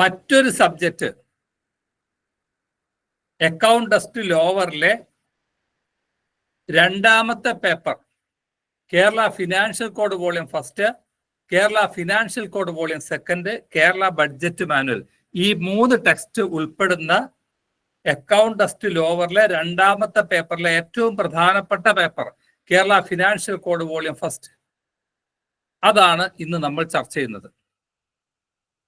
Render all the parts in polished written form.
മറ്റൊരു subject account test ലോവറിലെ രണ്ടാമത്തെ paper Kerala financial code volume first, Kerala financial code volume second, Kerala budget manual, ഈ 3 text ഉൾപ്പെടുന്ന അക്കൗണ്ട് ടെസ്റ്റ് ലോവറിലെ രണ്ടാമത്തെ പേപ്പറിലെ ഏറ്റവും പ്രധാനപ്പെട്ട paper Kerala financial code volume first. അതാണ് ഇന്ന് നമ്മൾ ചർച്ച ചെയ്യുന്നത്.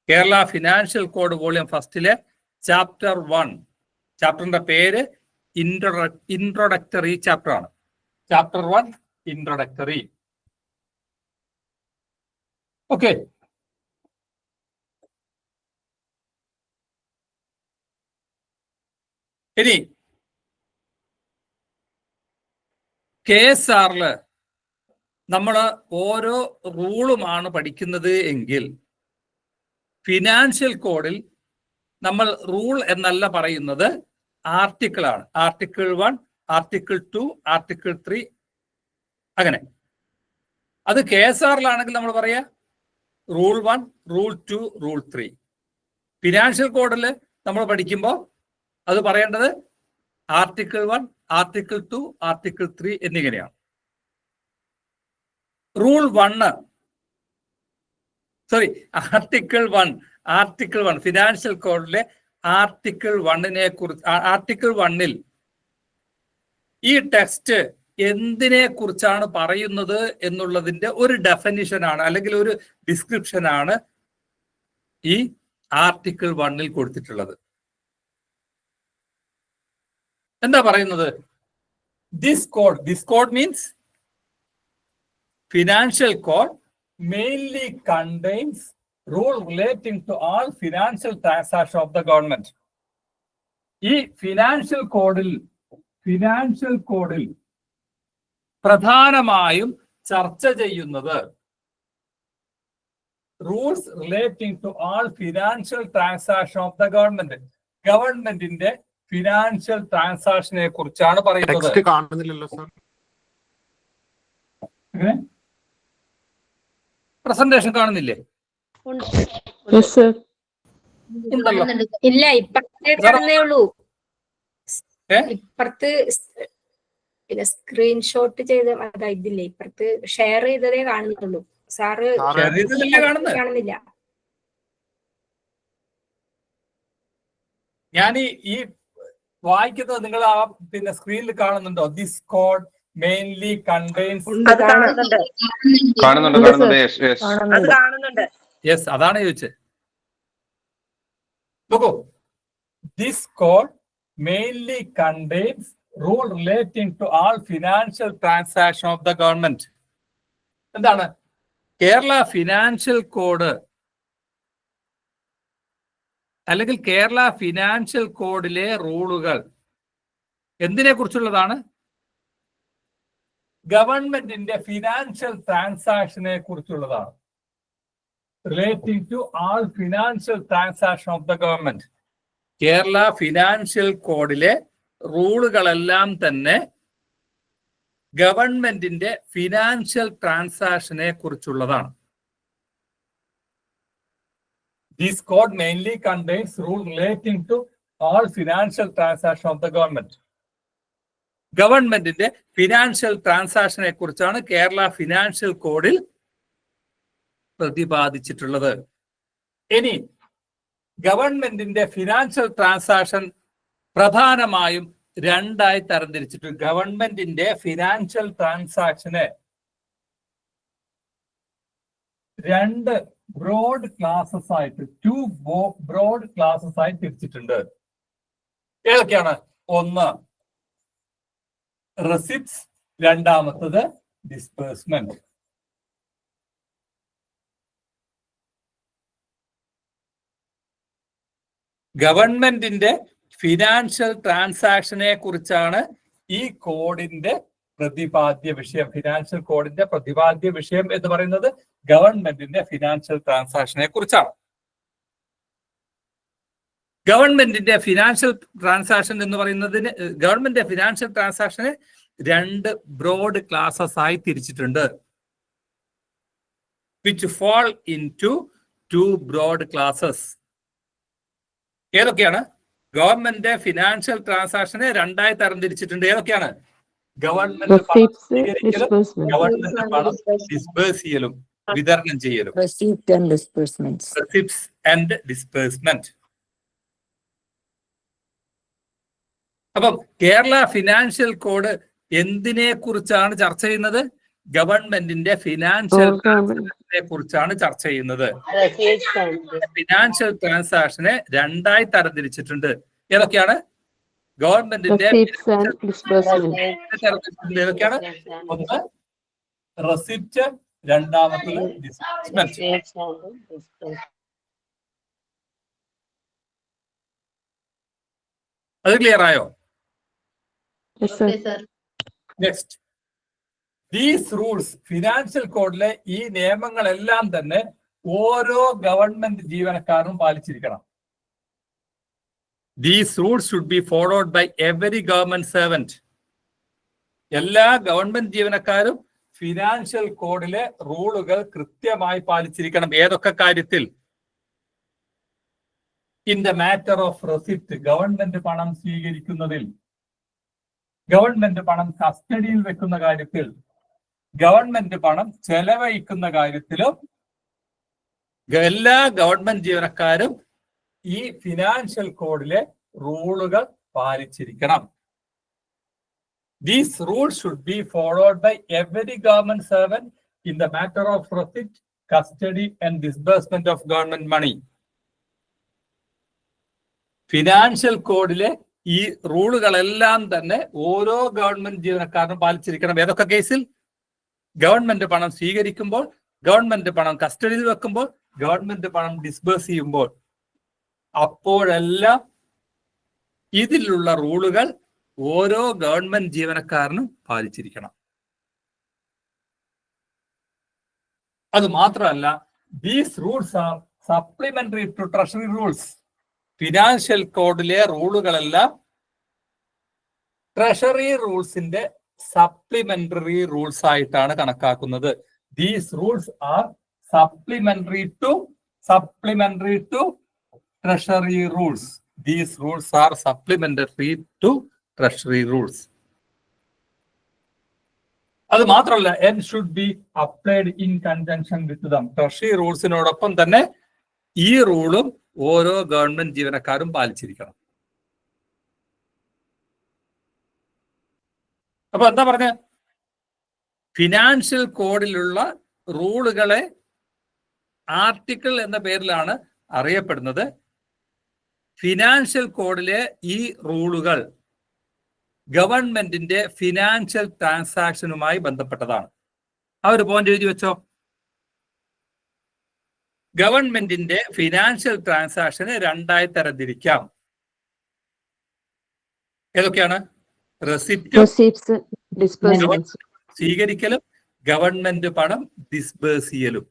കേരള ഫിനാൻഷ്യൽ കോഡ് വോളിയം ഫസ്റ്റിലെ ചാപ്റ്റർ 1. ചാപ്റ്ററിന്റെ പേര് ഇൻട്രൊഡക്ടറി ചാപ്റ്റർ ആണ്. Chapter 1 introductory. ഓക്കെ, ഇനി KSRൽ നമ്മൾ ഓരോ റൂളുമാണ് പഠിക്കുന്നത് എങ്കിൽ ഫിനാൻഷ്യൽ കോഡിൽ നമ്മൾ റൂൾ എന്നല്ല പറയുന്നത്, ആർട്ടിക്കിൾ ആണ്. ആർട്ടിക്കിൾ 1, ആർട്ടിക്കിൾ 2, ആർട്ടിക്കിൾ 3, അങ്ങനെ. അത് KSRലാണെങ്കിൽ നമ്മൾ പറയാ റൂൾ 1, റൂൾ 2, റൂൾ 3. ഫിനാൻഷ്യൽ കോഡിൽ നമ്മൾ പഠിക്കുമ്പോൾ അത് പറയേണ്ടത് ആർട്ടിക്കിൾ 1, ആർട്ടിക്കിൾ 2, ആർട്ടിക്കിൾ 3 എന്നിങ്ങനെയാണ്. റൂൾ 1, സോറി, ആർട്ടിക്കിൾ 1 ഫിനാൻഷ്യൽ കോഡിലെ ആർട്ടിക്കിൾ 1നെ കുറിച്ച്, ആർട്ടിക്കിൾ 1ൽ ഈ ടെക്സ്റ്റ് എന്തിനെ കുറിച്ചാണ് പറയുന്നത് എന്നുള്ളതിന്റെ ഒരു ഡെഫിനിഷനാണ്, അല്ലെങ്കിൽ ഒരു ഡിസ്ക്രിപ്ഷനാണ് ഈ ആർട്ടിക്കിൾ 1ൽ കൊടുത്തിട്ടുള്ളത്. എന്താ പറയുന്നത്? This code means financial code mainly contains rule relating to all financial transactions of the government. ഈ ഫിനാൻഷ്യൽ കോഡിൽ പ്രധാനമായും ചർച്ച ചെയ്യുന്നത് rules relating to all financial transaction of the government. ഗവൺമെന്റിന്റെ ഫിനാൻഷ്യൽ ട്രാൻസാക്ഷനെ കുറിച്ചാണ് പറയുന്നത്. പ്രസന്റേഷൻ കാണുന്നില്ലേ? ഉണ്ടല്ലോ. ഇല്ല, ഇപ്പുറത്ത് പിന്നെ സ്ക്രീൻഷോട്ട് ചെയ്ത് ഇതില്ലേ, ഇപ്പുറത്ത് ഷെയർ ചെയ്തതേ കാണുന്നുള്ളൂ. സാറ് കാണുന്നില്ല. ഞാൻ ഈ വായിക്കുന്നത് നിങ്ങൾ ആ പിന്നെ സ്ക്രീനിൽ കാണുന്നുണ്ടോ? This code mainly contains. Yes, അതാണ് ചോദിച്ചത്. നോക്കൂ, this code mainly contains rule relating to all financial transaction of the government. എന്താണ് കേരള ഫിനാൻഷ്യൽ കോഡ്, അല്ലെങ്കിൽ കേരള ഫിനാൻഷ്യൽ കോഡിലെ റൂളുകൾ എന്തിനെ കുറിച്ചുള്ളതാണ്? ഗവൺമെന്റിന്റെ ഫിനാൻഷ്യൽ ട്രാൻസാക്ഷനെ കുറിച്ചുള്ളതാണ്. Relating to all financial transaction of the government. Kerala financial കോഡിലെ റൂളുകളെല്ലാം തന്നെ ഗവൺമെന്റിന്റെ ഫിനാൻഷ്യൽ ട്രാൻസാക്ഷനെ കുറിച്ചുള്ളതാണ്. This code mainly contains rules relating to all financial transactions of the government. ഗവൺമെന്റിന്റെ ഫിനാൻഷ്യൽ ട്രാൻസാക്ഷനെ കുറിച്ചാണ് കേരള ഫിനാൻഷ്യൽ കോഡിൽ പ്രതിപാദിച്ചിട്ടുള്ളത്. ഇനി ഗവൺമെന്റിന്റെ ഫിനാൻഷ്യൽ ട്രാൻസാക്ഷൻ പ്രധാനമായും 2ആയി തരംതിരിച്ചിട്ടുണ്ട്. ഗവൺമെന്റിന്റെ ഫിനാൻഷ്യൽ ട്രാൻസാക്ഷനെ 2 ബ്രോഡ് ക്ലാസസ് ആയിട്ട്, 2 ബ്രോഡ് ക്ലാസസ് ആയി തിരിച്ചിട്ടുണ്ട്. ഏതൊക്കെയാണ്? ഒന്ന് റെസിപ്റ്റ്സ്, രണ്ടാമത്തത് ഡിസ്ബേഴ്സ്മെന്റ്. ഗവൺമെന്റിന്റെ ഫിനാൻഷ്യൽ ട്രാൻസാക്ഷനെ കുറിച്ചാണ് ഈ കോഡിന്റെ പ്രതിപാദ്യ വിഷയം. ഫിനാൻഷ്യൽ കോഡിന്റെ പ്രതിപാദ്യ വിഷയം എന്ന് പറയുന്നത് ഗവൺമെന്റിന്റെ ഫിനാൻഷ്യൽ ട്രാൻസാക്ഷനെ കുറിച്ചാണ്. ഗവൺമെന്റിന്റെ ഫിനാൻഷ്യൽ ട്രാൻസാക്ഷൻ എന്ന് പറയുന്നതിന്, ഗവൺമെന്റിന്റെ ഫിനാൻഷ്യൽ ട്രാൻസാക്ഷനെ 2 ബ്രോഡ് ക്ലാസസ് ആയി തിരിച്ചിട്ടുണ്ട്. which fall into 2 broad classes. ഏതൊക്കെയാണ്? ഗവൺമെന്റ് ഫിനാൻഷ്യൽ ട്രാൻസാക്ഷനെ രണ്ടായി തരംതിരിച്ചിട്ടുണ്ട്. ഏതൊക്കെയാണ്? ഗവൺമെന്റ് പണം സ്വീകരിക്കലും ഗവൺമെന്റ് പണം ഡിസ്ബേഴ്സ് ചെയ്യലും വിതരണം ചെയ്യലും. Receipts and disbursement. അപ്പം കേരള ഫിനാൻഷ്യൽ കോഡ് എന്തിനെ കുറിച്ചാണ് ചർച്ച ചെയ്യുന്നത്? ഗവൺമെന്റിന്റെ ഫിനാൻഷ്യൽ ട്രാൻസാക്ഷനെ കുറിച്ചാണ് ചർച്ച ചെയ്യുന്നത്. ഫിനാൻഷ്യൽ ട്രാൻസാക്ഷനെ രണ്ടായി തരംതിരിച്ചിട്ടുണ്ട്. ഏതൊക്കെയാണ്? ഗവൺമെന്റിന്റെ ഏതൊക്കെയാണ്? ഒന്ന് റെസിപ്റ്റ്, രണ്ടാമത്തത് ഡിസ്ബേഴ്സ്മെന്റ്. അത് ക്ലിയർ ആയോ? നെക്സ്റ്റ്, ദീസ് റൂൾസ്, ഫിനാൻഷ്യൽ കോഡിലെ ഈ നിയമങ്ങളെല്ലാം തന്നെ ഓരോ ഗവൺമെന്റ് ജീവനക്കാരും പാലിച്ചിരിക്കണം. These rules should be followed by every government servant. എല്ലാ ഗവൺമെന്റ് ജീവനക്കാരും ഫിനാൻഷ്യൽ കോഡിലെ റൂളുകൾ കൃത്യമായി പാലിച്ചിരിക്കണം. ഏതൊക്കെ കാര്യത്തിൽ? In the matter of receipt, government പണം സ്വീകരിക്കുന്നതിൽ, ഗവൺമെന്റ് പണം കസ്റ്റഡിയിൽ വെക്കുന്ന കാര്യത്തിൽ, ഗവൺമെന്റ് പണം ചെലവഴിക്കുന്ന കാര്യത്തിലും എല്ലാ ഗവൺമെന്റ് ജീവനക്കാരും ഈ financial കോഡിലെ റൂളുകൾ പാലിച്ചിരിക്കണം. These rules should be followed by every government servant in the matter of receipt, custody and disbursement of government money. Financial കോഡിലെ ഈ റൂളുകളെല്ലാം തന്നെ ഓരോ ഗവൺമെന്റ് ജീവനക്കാരനും പാലിച്ചിരിക്കണം. ഏതൊക്കെ കേസിൽ? ഗവൺമെന്റ് പണം സ്വീകരിക്കുമ്പോൾ, ഗവൺമെന്റ് പണം കസ്റ്റഡിയിൽ വെക്കുമ്പോൾ, ഗവൺമെന്റ് പണം ഡിസ്ബേഴ്സ് ചെയ്യുമ്പോൾ, അപ്പോഴെല്ലാം ഇതിലുള്ള റൂളുകൾ ഓരോ ഗവൺമെന്റ് ജീവനക്കാരനും പാലിച്ചിരിക്കണം. അത് മാത്രമല്ല, these rules are supplementary to treasury rules. Financial കോഡിലെ റൂളുകളെല്ലാം ട്രഷറി റൂൾസിന്റെ സപ്ലിമെന്ററി റൂൾസ് ആയിട്ടാണ് കണക്കാക്കുന്നത്. These rules are supplementary to treasury rules. These rules are supplementary to treasury rules. അത് മാത്രമല്ല, and should be applied in conjunction with them. Treasury റൂൾസിനോടൊപ്പം തന്നെ ഈ റൂളും ഓരോ ഗവൺമെന്റ് ജീവനക്കാരും പാലിച്ചിരിക്കണം. അപ്പൊ എന്താ പറഞ്ഞ? ഫിനാൻഷ്യൽ കോഡിലുള്ള റൂളുകളെ ആർട്ടിക്കിൾ എന്ന പേരിലാണ് അറിയപ്പെടുന്നത്. ഫിനാൻഷ്യൽ കോഡിലെ ഈ റൂളുകൾ ഗവൺമെന്റിന്റെ ഫിനാൻഷ്യൽ ട്രാൻസാക്ഷനുമായി ബന്ധപ്പെട്ടതാണ്. ആ ഒരു പോയിന്റ് എഴുതി വെച്ചോ. ഗവൺമെന്റിന്റെ ഫിനാൻഷ്യൽ ട്രാൻസാക്ഷനെ രണ്ടായി തരംതിരിക്കാം. ഏതൊക്കെയാണ്? റെസിപ്റ്റ് സ്വീകരിക്കലും ഗവൺമെന്റ് പണം ഡിസ്ബേഴ്സ് ചെയ്യലും.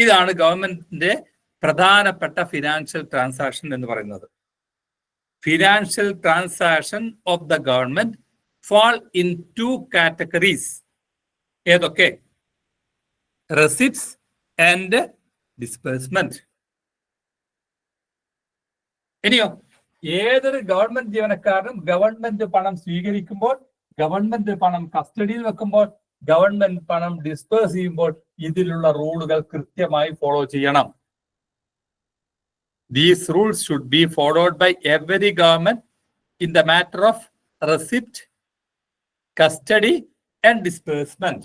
ഇതാണ് ഗവൺമെന്റിന്റെ പ്രധാനപ്പെട്ട ഫിനാൻഷ്യൽ ട്രാൻസാക്ഷൻ എന്ന് പറയുന്നത്. Financial transaction of the government fall in two categories. ഏതൊക്കെ? Receipts and disbursement. ഇനിയോ, ഏതൊരു ഗവൺമെന്റ് ജീവനക്കാരനും ഗവൺമെന്റ് പണം സ്വീകരിക്കുമ്പോൾ, ഗവൺമെന്റ് പണം കസ്റ്റഡിയിൽ വെക്കുമ്പോൾ, ഗവൺമെന്റ് പണം ഡിസ്ബേഴ്സ് ചെയ്യുമ്പോൾ ഇതിലുള്ള റൂളുകൾ കൃത്യമായി ഫോളോ ചെയ്യണം. These rules should be followed by every government in the matter of receipt, custody and disbursement.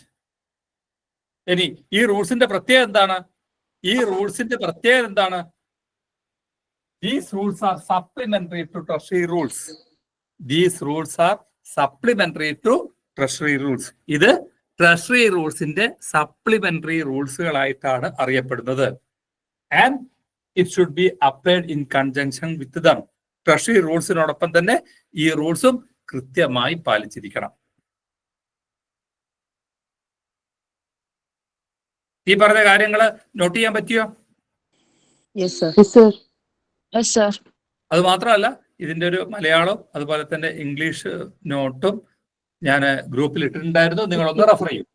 ഇനി ഈ റൂൾസിന്റെ പ്രത്യേകത എന്താണ്? These rules are supplementary to treasury rules. These rules are supplementary to treasury rules. ഇത് treasury റൂൾസിന്റെ supplementary റൂൾസുകളായിട്ടാണ് അറിയപ്പെടുന്നത്. And it should be applied in conjunction with them. Treasury റൂൾസിനോടൊപ്പം തന്നെ ഈ റൂൾസും കൃത്യമായി പാലിച്ചിരിക്കണം. ഈ പറഞ്ഞ കാര്യങ്ങൾ നോട്ട് ചെയ്യാൻ പറ്റിയോ? അത് മാത്രമല്ല, ഇതിന്റെ ഒരു മലയാളം അതുപോലെ തന്നെ ഇംഗ്ലീഷ് നോട്ടും ഞാൻ ഗ്രൂപ്പിൽ ഇട്ടിട്ടുണ്ടായിരുന്നു. നിങ്ങളൊന്ന് റെഫർ ചെയ്യും.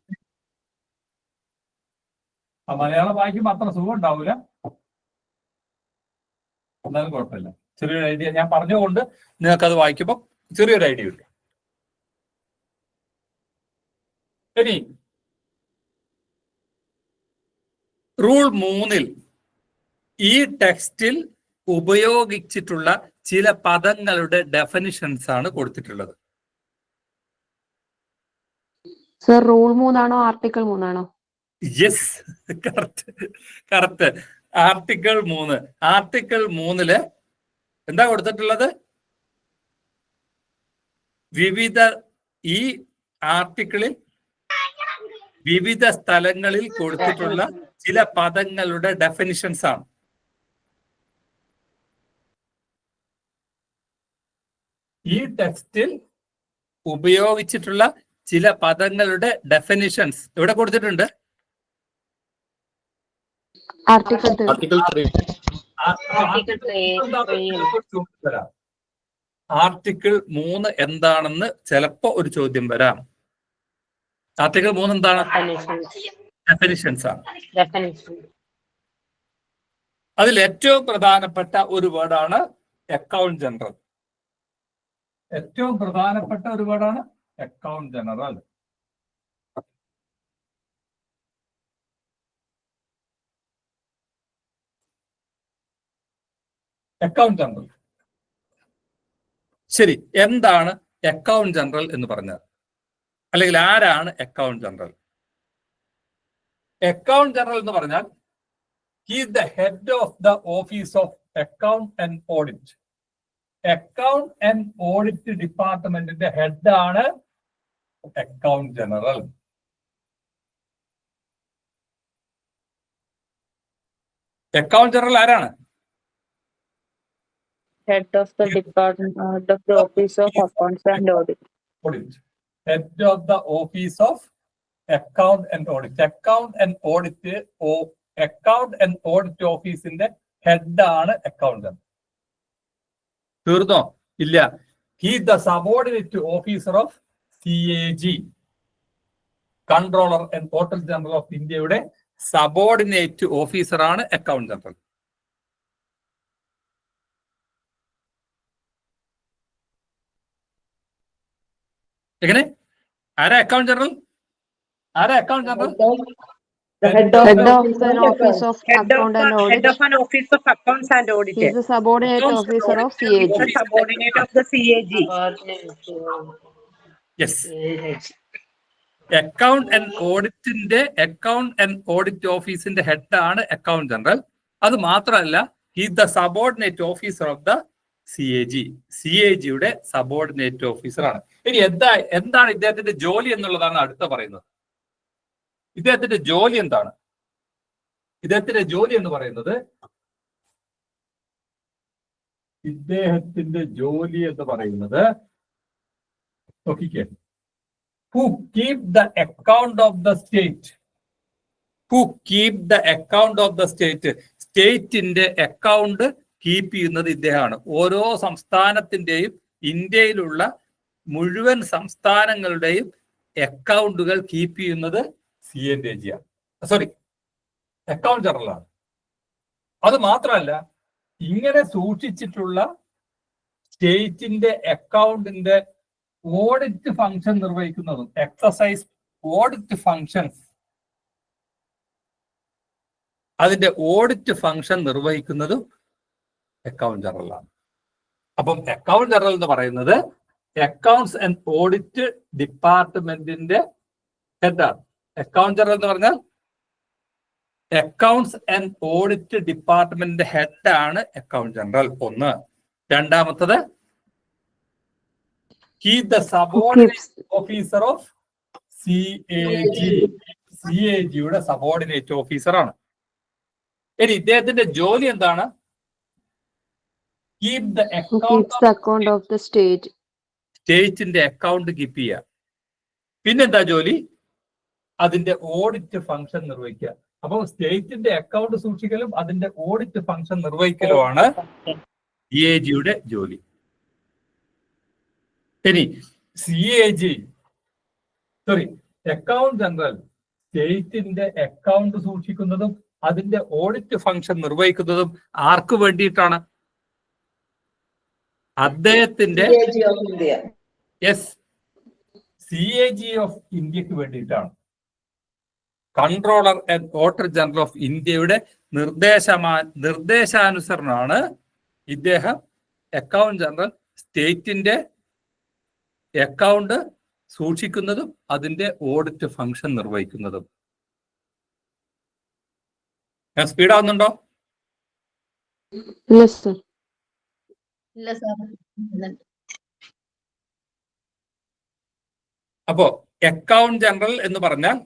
മലയാളം വായിക്കുമ്പോൾ അത്ര സുഖം ഉണ്ടാവില്ല. എന്നാലും കുഴപ്പമില്ല. ചെറിയൊരു ഐഡിയ ഞാൻ പറഞ്ഞുകൊണ്ട് നിങ്ങൾക്കത് വായിക്കുമ്പോൾ ചെറിയൊരു ഐഡിയ കിട്ടും. ഇനി റൂൾ 3 ഈ ടെക്സ്റ്റിൽ ഉപയോഗിച്ചിട്ടുള്ള ചില പദങ്ങളുടെ ഡെഫിനിഷൻസ് ആണ് കൊടുത്തിട്ടുള്ളത്. Sir rule 3 article 3 yes, correct. Article 3. Article 3 എന്താ കൊടുത്തിട്ടുള്ളത്? ഈ ആർട്ടിക്കിളിൽ വിവിധ സ്ഥലങ്ങളിൽ കൊടുത്തിട്ടുള്ള ചില പദങ്ങളുടെ ഡെഫിനിഷൻസ് ആണ്. ഈ ടെക്സ്റ്റിൽ ഉപയോഗിച്ചിട്ടുള്ള ചില പദങ്ങളുടെ ഡെഫിനിഷൻസ് എവിടെ കൊടുത്തിട്ടുണ്ട്? ആർട്ടിക്കിൾ 3 എന്താണെന്ന് ചിലപ്പോ ഒരു ചോദ്യം വരാം. ആർട്ടിക്കിൾ 3 എന്താണ്? ഡെഫിനിഷൻസ് ആണ്. അതിൽ ഏറ്റവും പ്രധാനപ്പെട്ട ഒരു വേർഡാണ് അക്കൗണ്ട് ജനറൽ. ഏറ്റവും പ്രധാനപ്പെട്ട ഒരു വേർഡാണ് അക്കൗണ്ട് ജനറൽ. Account general. ശരി, എന്താണ് അക്കൗണ്ട് ജനറൽ എന്ന് പറഞ്ഞത്? അല്ലെങ്കിൽ ആരാണ് അക്കൗണ്ട് ജനറൽ? അക്കൗണ്ട് ജനറൽ എന്ന് പറഞ്ഞാൽ he is the head of the office of account and audit. Account and audit ഡിപ്പാർട്ട്മെന്റിന്റെ ഹെഡ് ആണ് അക്കൗണ്ട് ജനറൽ. അക്കൗണ്ട് ജനറൽ ആരാണ്? Head of the department of the office of accounts and audit. Head of the office of account and audit. Account and audit ഓഫീസിന്റെ head ആണ് account general. തീർന്നോ? ഇല്ല. He the subordinate officer of CAG, controller and auditor general of ഇന്ത്യയുടെ subordinate officer ആണ് account general. എങ്ങനെ? ആരാ account general? ആരാ account general? Head of an office of account and audit. Head of an office of accounts and audit. He is the subordinate officer of CAG. The subordinate of the CAG. Yes. Account and audit ഓഫീസിന്റെ head ആണ് account general. അത് മാത്രമല്ല, he the subordinate officer of the CAG-യുടെ subordinate officer ആണ്. ഇനി എന്താണ് ഇദ്ദേഹത്തിന്റെ ജോലി എന്നുള്ളതാണ് അടുത്ത പറയുന്നത്. ഇദ്ദേഹത്തിന്റെ ജോലി എന്താണ്? ഇദ്ദേഹത്തിന്റെ ജോലി എന്ന് പറയുന്നത് നോക്കിക്കേ, who keep the account of the state. സ്റ്റേറ്റിന്റെ അക്കൗണ്ട് കീപ്പ് ചെയ്യുന്നത് ഇദ്ദേഹമാണ്. ഓരോ സംസ്ഥാനത്തിന്റെയും, ഇന്ത്യയിലുള്ള മുഴുവൻ സംസ്ഥാനങ്ങളുടെയും അക്കൗണ്ടുകൾ കീപ്പ് ചെയ്യുന്നത് CAG ആണ്. അക്കൗണ്ട് ജനറൽ ആണ്. അത് മാത്രമല്ല, ഇങ്ങനെ സൂക്ഷിച്ചിട്ടുള്ള സ്റ്റേറ്റിന്റെ അക്കൗണ്ടിന്റെ ഓഡിറ്റ് ഫംഗ്ഷൻ നിർവഹിക്കുന്നതും, എക്സസൈസ് ഓഡിറ്റ് ഫംഗ്ഷൻസ്, അതിന്റെ ഓഡിറ്റ് ഫംഗ്ഷൻ നിർവഹിക്കുന്നതും അക്കൗണ്ട് ജനറൽ ആണ്. അപ്പം അക്കൗണ്ട് ജനറൽ എന്ന് പറയുന്നത് അക്കൗണ്ട്സ് ആൻഡ് ഓഡിറ്റ് ഡിപ്പാർട്ട്മെന്റിന്റെ ഹെഡാണ്. അക്കൗണ്ട് ജനറൽ എന്ന് പറഞ്ഞാൽ അക്കൗണ്ട്സ് ആൻഡ് ഓഡിറ്റ് ഡിപ്പാർട്ട്മെന്റിന്റെ ഹെഡാണ് അക്കൗണ്ട് ജനറൽ. ഒന്ന്. രണ്ടാമത്തത്, he the subordinate officer of CAG-യുടെ സബോർഡിനേറ്റ് ഓഫീസറാണ്. ഇനി ഇദ്ദേഹത്തിന്റെ ജോലി എന്താണ്? Keep the account of the state. സ്റ്റേറ്റിന്റെ അക്കൗണ്ട് കീപ്പ് ചെയ്യുക. പിന്നെന്താ ജോലി? അതിന്റെ ഓഡിറ്റ് ഫംഗ്ഷൻ നിർവഹിക്കുക. അപ്പൊ സ്റ്റേറ്റിന്റെ അക്കൗണ്ട് സൂക്ഷിക്കലും അതിന്റെ ഓഡിറ്റ് ഫംഗ്ഷൻ നിർവഹിക്കലുമാണ് CAG-യുടെ ജോലി. ഇനി അക്കൗണ്ട് ജനറൽ സ്റ്റേറ്റിന്റെ അക്കൗണ്ട് സൂക്ഷിക്കുന്നതും അതിന്റെ ഓഡിറ്റ് ഫംഗ്ഷൻ നിർവഹിക്കുന്നതും ആർക്ക് വേണ്ടിയിട്ടാണ്? അദ്ദേഹത്തിന്റെ CAG of India. Yes CAG of ഇന്ത്യക്ക് വേണ്ടിയിട്ടാണ്. Controller and auditor general of ഇന്ത്യയുടെ നിർദ്ദേശാനുസരണമാണ് ഇദ്ദേഹം അക്കൗണ്ട് ജനറൽ സ്റ്റേറ്റിന്റെ അക്കൗണ്ട് സൂക്ഷിക്കുന്നതും അതിന്റെ ഓഡിറ്റ് ഫംഗ്ഷൻ നിർവഹിക്കുന്നതും. ഞാൻ സ്പീഡാവുന്നുണ്ടോ? അപ്പോ അക്കൗണ്ട് ജനറൽ എന്ന് പറഞ്ഞാൽ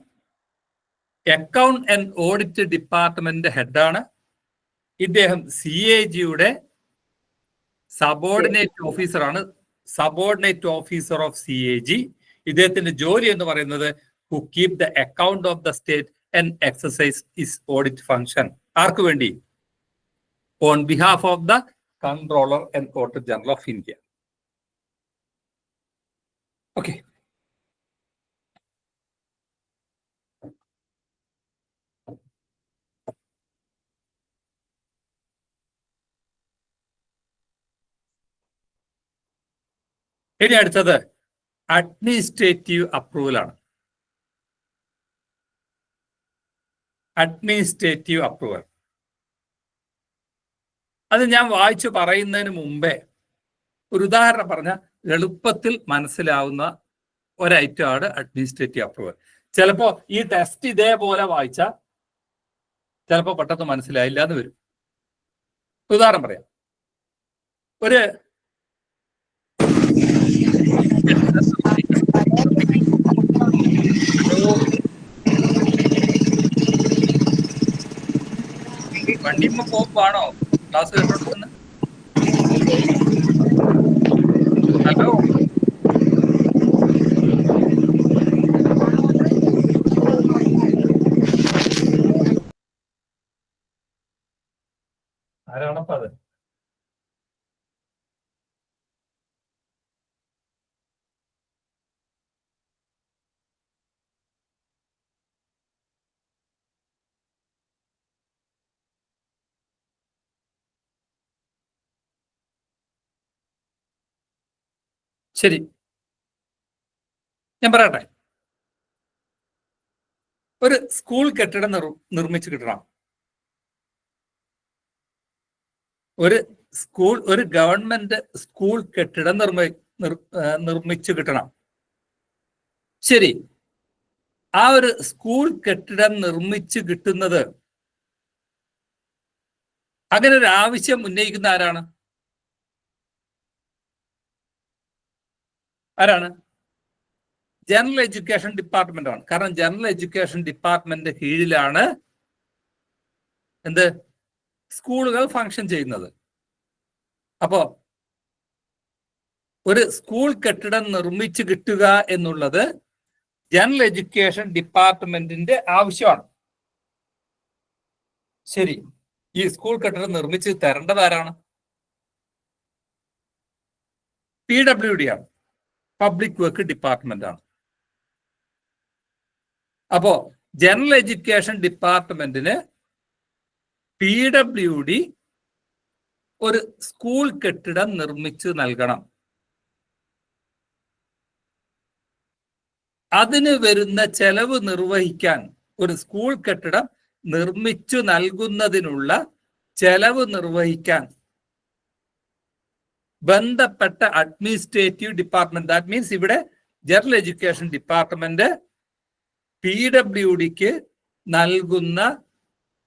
അക്കൗണ്ട് ആൻഡ് ഓഡിറ്റ് ഡിപ്പാർട്ട്മെന്റ് ഹെഡാണ്. ഇദ്ദേഹം CAGയുടെ സബോർഡിനേറ്റ് ഓഫീസറാണ്. Subordinate officer of CAG. ഇദ്ദേഹത്തിന്റെ ജോലി എന്ന് പറയുന്നത് to keep the account of the state and exercise is audit function. ആർക്ക് വേണ്ടി? On behalf of the controller and auditor general of India. Okay. ഇനി അടുത്തത് അഡ്മിനിസ്ട്രേറ്റീവ് അപ്രൂവൽ ആണ്. അഡ്മിനിസ്ട്രേറ്റീവ് അപ്രൂവൽ അത് ഞാൻ വായിച്ചു പറയുന്നതിന് മുമ്പേ ഒരു ഉദാഹരണം പറഞ്ഞാൽ എളുപ്പത്തിൽ മനസ്സിലാവുന്ന ഒരൈറ്റമാണ് അഡ്മിനിസ്ട്രേറ്റീവ് അപ്രൂവൽ. ചിലപ്പോ ഈ ടെസ്റ്റ് ഇതേപോലെ വായിച്ചാൽ ചിലപ്പോ പെട്ടെന്ന് മനസ്സിലായില്ല എന്ന് വരും. ഉദാഹരണം പറയാം. ഒരു വണ്ടിമ്മ പോകുവാണോ ക്ലാസ് കേട്ടോണ്ടിരുന്നത്? ഹലോ, ആരാണപ്പ അത്? ശരി, ഞാൻ പറയട്ടെ. ഒരു സ്കൂൾ കെട്ടിടം നിർമ്മിച്ചു കിട്ടണം. ഒരു ഗവൺമെന്റ് സ്കൂൾ കെട്ടിടം നിർമ്മിച്ചു കിട്ടണം. ശരി, ആ ഒരു സ്കൂൾ കെട്ടിടം നിർമ്മിച്ചു കിട്ടുന്നത്, അങ്ങനെ ഒരു ആവശ്യം ഉന്നയിക്കുന്ന ആരാണ്? ജനറൽ എഡ്യൂക്കേഷൻ ഡിപ്പാർട്ട്മെന്റ് ആണ്. കാരണം ജനറൽ എഡ്യൂക്കേഷൻ ഡിപ്പാർട്ട്മെന്റ് കീഴിലാണ് എന്ത് സ്കൂളുകൾ ഫങ്ഷൻ ചെയ്യുന്നത്. അപ്പോ ഒരു സ്കൂൾ കെട്ടിടം നിർമ്മിച്ചു കിട്ടുക എന്നുള്ളത് ജനറൽ എഡ്യൂക്കേഷൻ ഡിപ്പാർട്ട്മെന്റിന്റെ ആവശ്യമാണ്. ശരി, ഈ സ്കൂൾ കെട്ടിടം നിർമ്മിച്ച് തരേണ്ടത് ആരാണ്? PWD ആണ്, പബ്ലിക് വർക്ക് ഡിപ്പാർട്ട്മെന്റ് ആണ്. അപ്പോ ജനറൽ എഡ്യൂക്കേഷൻ ഡിപ്പാർട്ട്മെന്റിന് PWD ഒരു സ്കൂൾ കെട്ടിടം നിർമ്മിച്ചു നൽകണം. അതിന് വരുന്ന ചെലവ് നിർവഹിക്കാൻ, ഒരു സ്കൂൾ കെട്ടിടം നിർമ്മിച്ചു നൽകുന്നതിനുള്ള ചെലവ് നിർവഹിക്കാൻ ബന്ധപ്പെട്ട അഡ്മിനിസ്ട്രേറ്റീവ് ഡിപ്പാർട്ട്മെന്റ്, ദാറ്റ് മീൻസ് ഇവിടെ ജനറൽ എഡ്യൂക്കേഷൻ ഡിപ്പാർട്ട്മെന്റ് PWDക്ക് നൽകുന്ന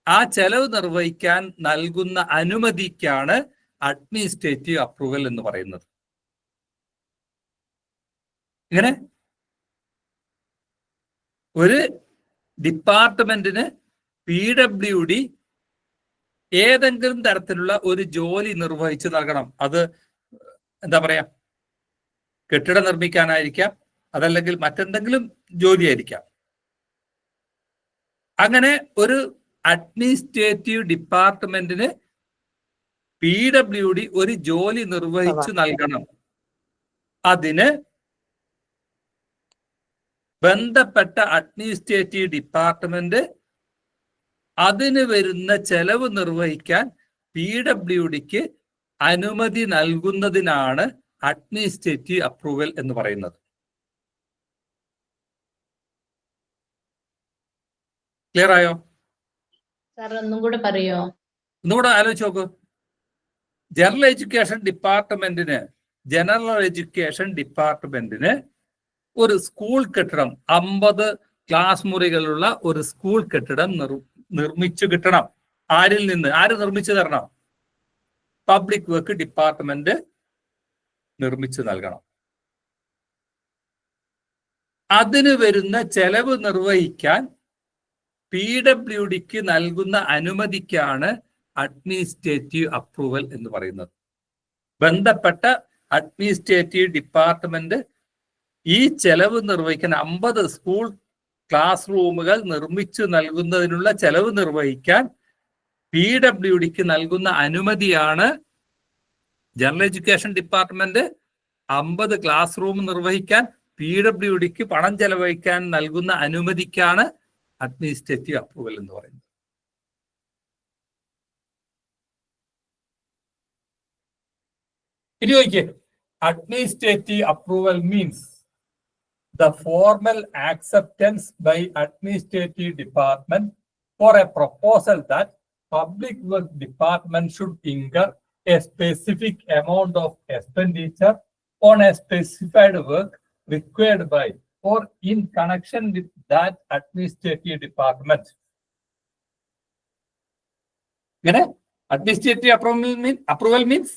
ആ ചെലവ് നിർവഹിക്കാൻ നൽകുന്ന അനുമതിക്കാണ് അഡ്മിനിസ്ട്രേറ്റീവ് അപ്രൂവൽ എന്ന് പറയുന്നത്. ഇങ്ങനെ ഒരു ഡിപ്പാർട്ട്മെന്റിന് PWD ഏതെങ്കിലും തരത്തിലുള്ള ഒരു ജോലി നിർവഹിച്ചു നൽകണം. അത് എന്താ പറയാ, കെട്ടിടം നിർമ്മിക്കാനായിരിക്കാം, അതല്ലെങ്കിൽ മറ്റെന്തെങ്കിലും ജോലിയായിരിക്കാം. അങ്ങനെ ഒരു അഡ്മിനിസ്ട്രേറ്റീവ് ഡിപ്പാർട്ട്മെന്റിന് PWD ഒരു ജോലി നിർവഹിച്ചു നൽകണം. അതിന് ബന്ധപ്പെട്ട അഡ്മിനിസ്ട്രേറ്റീവ് ഡിപ്പാർട്ട്മെന്റ് അതിന് വരുന്ന ചെലവ് നിർവഹിക്കാൻ PWDക്ക് അനുമതി നൽകുന്നതിനാണ് അഡ്മിനിസ്ട്രേറ്റീവ് അപ്രൂവൽ എന്ന് പറയുന്നത്. ക്ലിയർ ആയോ? സാർ ഒന്നും കൂടെ പറയോ? ഒന്നുകൂടെ ആലോചിച്ച് നോക്കൂ. ജനറൽ എഡ്യൂക്കേഷൻ ഡിപ്പാർട്ട്മെന്റിന് ഒരു സ്കൂൾ കെട്ടിടം 50 ക്ലാസ് മുറികളുള്ള ഒരു സ്കൂൾ കെട്ടിടം നിർമ്മിച്ചു കിട്ടണം. ആരിൽ നിന്ന്? ആര് നിർമ്മിച്ചു തരണം? പബ്ലിക് വർക്ക് ഡിപ്പാർട്ട്മെന്റ് നിർമ്മിച്ചു നൽകണം. അതിന് വരുന്ന ചെലവ് നിർവഹിക്കാൻ PWDക്ക് നൽകുന്ന അനുമതിക്കാണ് അഡ്മിനിസ്ട്രേറ്റീവ് അപ്രൂവൽ എന്ന് പറയുന്നത്. ബന്ധപ്പെട്ട അഡ്മിനിസ്ട്രേറ്റീവ് ഡിപ്പാർട്ട്മെന്റ് ഈ ചെലവ് നിർവഹിക്കാൻ 50 സ്കൂൾ ക്ലാസ് റൂമുകൾ നിർമ്മിച്ചു നൽകുന്നതിനുള്ള ചെലവ് നിർവഹിക്കാൻ PWDക്ക് നൽകുന്ന അനുമതിയാണ്. General education department 50 classroom നിർവഹിക്കാൻ PWDക്ക് പണം ചെലവഴിക്കാൻ നൽകുന്ന അനുമതിക്കാണ് അഡ്മിനിസ്ട്രേറ്റീവ് അപ്രൂവൽ എന്ന് പറയുന്നത്. ഇനി നോക്കിയേ, administrative approval means the formal acceptance by administrative department for a proposal that public work department should incur a specific amount of expenditure on a specified work required by or in connection with that administrative department. Administrative approval means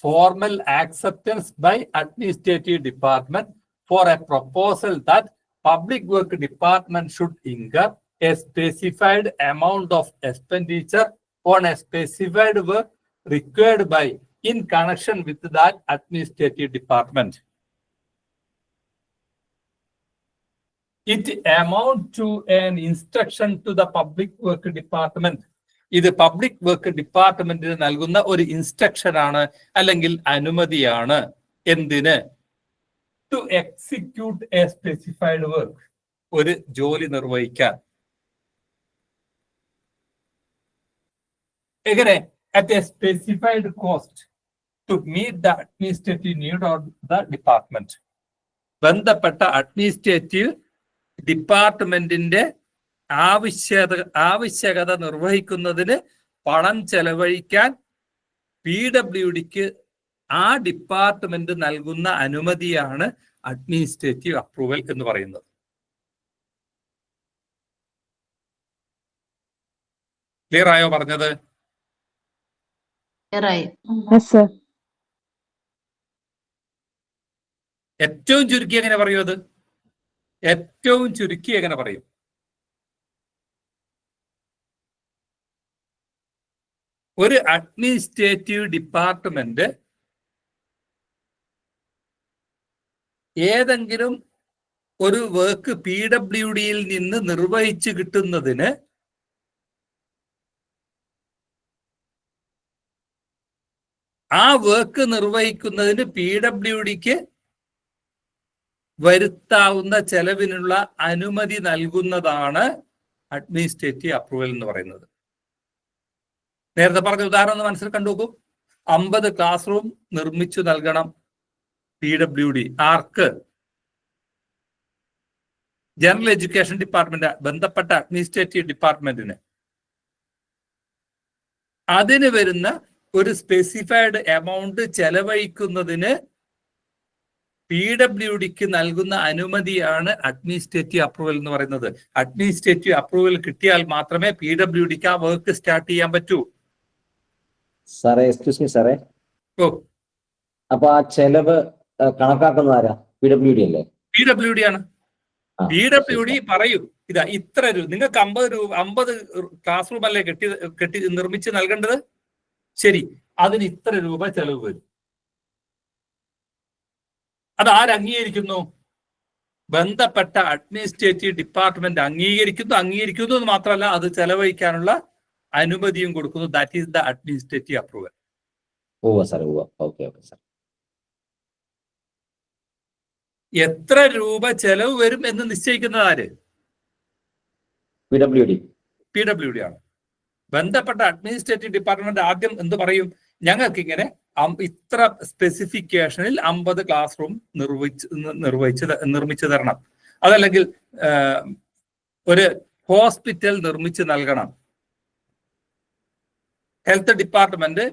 formal acceptance by administrative department for a proposal that public work department should incur a specified amount of expenditure on a specified work required by in connection with that administrative department. It amount to an instruction to the public work department. ഇത് public work ഡിപ്പാർട്ട്മെന്റിന് നൽകുന്ന ഒരു instruction ആണ്, അല്ലെങ്കിൽ അനുമതിയാണ്. എന്തിന്? To execute a specified work, ഒരു ജോലി നിർവഹിക്കാൻ. എങ്ങനെ? At a specified cost to meet the administrative need of the department. ബന്ധപ്പെട്ട അഡ്മിനിസ്ട്രേറ്റീവ് ഡിപ്പാർട്ട്മെന്റിന്റെ ആവശ്യകത നിർവഹിക്കുന്നതിന് പണം ചെലവഴിക്കാൻ PWDക്ക് ആ ഡിപ്പാർട്ട്മെന്റ് നൽകുന്ന അനുമതിയാണ് അഡ്മിനിസ്ട്രേറ്റീവ് അപ്രൂവൽ എന്ന് പറയുന്നത്. ക്ലിയർ ആയോ പറഞ്ഞത്? ഏറ്റവും ചുരുക്കി എങ്ങനെ പറയും? അത് ഏറ്റവും ചുരുക്കി എങ്ങനെ പറയും? ഒരു അഡ്മിനിസ്ട്രേറ്റീവ് ഡിപ്പാർട്ട്മെന്റ് ഏതെങ്കിലും ഒരു വർക്ക് PWDയിൽ നിന്ന് നിർവഹിച്ചു കിട്ടുന്നതിന് ആ വർക്ക് നിർവഹിക്കുന്നതിന് PWDക്ക് വരുത്താവുന്ന ചെലവിനുള്ള അനുമതി നൽകുന്നതാണ് അഡ്മിനിസ്ട്രേറ്റീവ് അപ്രൂവൽ എന്ന് പറയുന്നത്. നേരത്തെ പറഞ്ഞ ഉദാഹരണം ഒന്ന് മനസ്സിൽ കണ്ടുനോക്കൂ. 50 ക്ലാസ് റൂം നിർമ്മിച്ചു നൽകണം PWD. ആർക്ക്? ജനറൽ എഡ്യൂക്കേഷൻ ഡിപ്പാർട്ട്മെന്റ്, ബന്ധപ്പെട്ട അഡ്മിനിസ്ട്രേറ്റീവ് ഡിപ്പാർട്ട്മെന്റിന്. അതിന് വരുന്ന ഒരു സ്പെസിഫൈഡ് എമൗണ്ട് ചെലവഴിക്കുന്നതിന് PWDക്ക് നൽകുന്ന അനുമതിയാണ് അഡ്മിനിസ്ട്രേറ്റീവ് അപ്രൂവൽ എന്ന് പറയുന്നത്. അഡ്മിനിസ്ട്രേറ്റീവ് അപ്രൂവൽ കിട്ടിയാൽ മാത്രമേ PWDക്ക് ആ വർക്ക് സ്റ്റാർട്ട് ചെയ്യാൻ പറ്റൂ. സാറേ, എക്സ്ക്യൂസ് മീ സാറേ. ഓ, അപ്പൊ ആ ചെലവ് കണക്കാക്കുന്ന ആരാ? PWD അല്ലേ? PWD ആണ്. PWD പറയൂ, ഇതാ ഇത്ര രൂപ നിങ്ങൾക്ക് 50 ക്ലാസ് റൂം അല്ലേ കെട്ടി നിർമ്മിച്ച് നൽകേണ്ടത്? ശരി, അതിന് ഇത്ര രൂപ ചെലവ് വരും. അത് ആരംഗീകരിക്കുന്നു? ബന്ധപ്പെട്ട അഡ്മിനിസ്ട്രേറ്റീവ് ഡിപ്പാർട്ട്മെന്റ് അംഗീകരിക്കുന്നു എന്ന് മാത്രമല്ല, അത് ചെലവഴിക്കാനുള്ള അനുമതിയും കൊടുക്കുന്നു. That is the administrative approval. എത്ര രൂപ ചെലവ് വരും എന്ന് നിശ്ചയിക്കുന്നത് ആര്? PWD ആണ്. ബന്ധപ്പെട്ട അഡ്മിനിസ്ട്രേറ്റീവ് ഡിപ്പാർട്ട്മെന്റ് ആദ്യം എന്ത് പറയും? ഞങ്ങൾക്ക് ഇങ്ങനെ ഇത്ര സ്പെസിഫിക്കേഷനിൽ 50 ക്ലാസ് റൂം നിർമ്മിച്ചു തരണം. അതല്ലെങ്കിൽ ഒരു ഹോസ്പിറ്റൽ നിർമ്മിച്ചു നൽകണം. ഹെൽത്ത് ഡിപ്പാർട്ട്മെന്റ്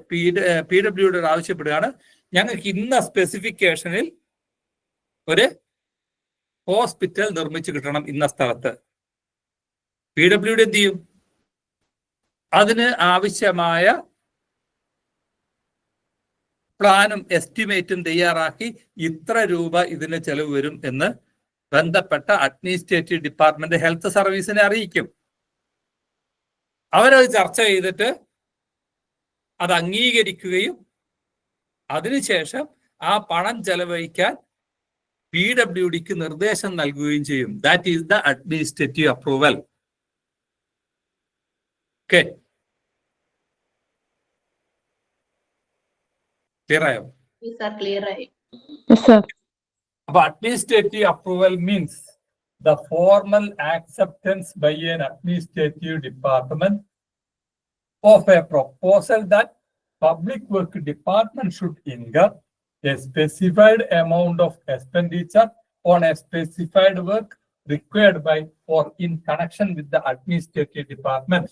PWD ആവശ്യപ്പെടുകയാണ്, ഞങ്ങൾക്ക് ഇന്ന സ്പെസിഫിക്കേഷനിൽ ഒരു ഹോസ്പിറ്റൽ നിർമ്മിച്ചു കിട്ടണം ഇന്ന സ്ഥലത്ത്. PWD എന്ത് ചെയ്യും? അതിന് ആവശ്യമായ പ്ലാനും എസ്റ്റിമേറ്റും തയ്യാറാക്കി ഇത്ര രൂപ ഇതിന് ചെലവ് വരും എന്ന് ബന്ധപ്പെട്ട അഡ്മിനിസ്ട്രേറ്റീവ് ഡിപ്പാർട്ട്മെന്റ് ഹെൽത്ത് സർവീസിനെ അറിയിക്കും. അവരത് ചർച്ച ചെയ്തിട്ട് അത് അംഗീകരിക്കുകയും അതിനുശേഷം ആ പണം ചെലവഴിക്കാൻ PWDക്ക് നിർദ്ദേശം നൽകുകയും ചെയ്യും. That is the administrative approval. Okay, clear ആയോ? അപ്പൊ administrative approval means the formal acceptance by an administrative department of a proposal that public work department should incur a specified amount of expenditure on a specified work required by or in connection with the administrative department.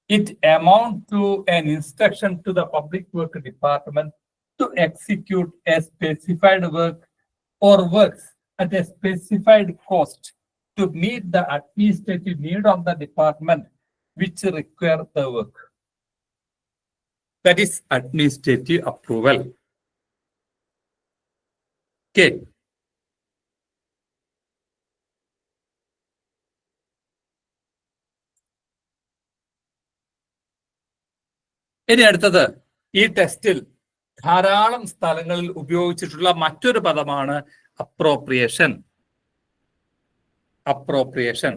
It amounts to an instruction to the public work department to execute a specified work or works at a specified cost to meet the administrative need of the department which require the work. That is administrative approval. Okay. ഇനി അടുത്തത്, ഈ ടെസ്റ്റിൽ ധാരാളം സ്ഥലങ്ങളിൽ ഉപയോഗിച്ചിട്ടുള്ള മറ്റൊരു പദമാണ് appropriation. Appropriation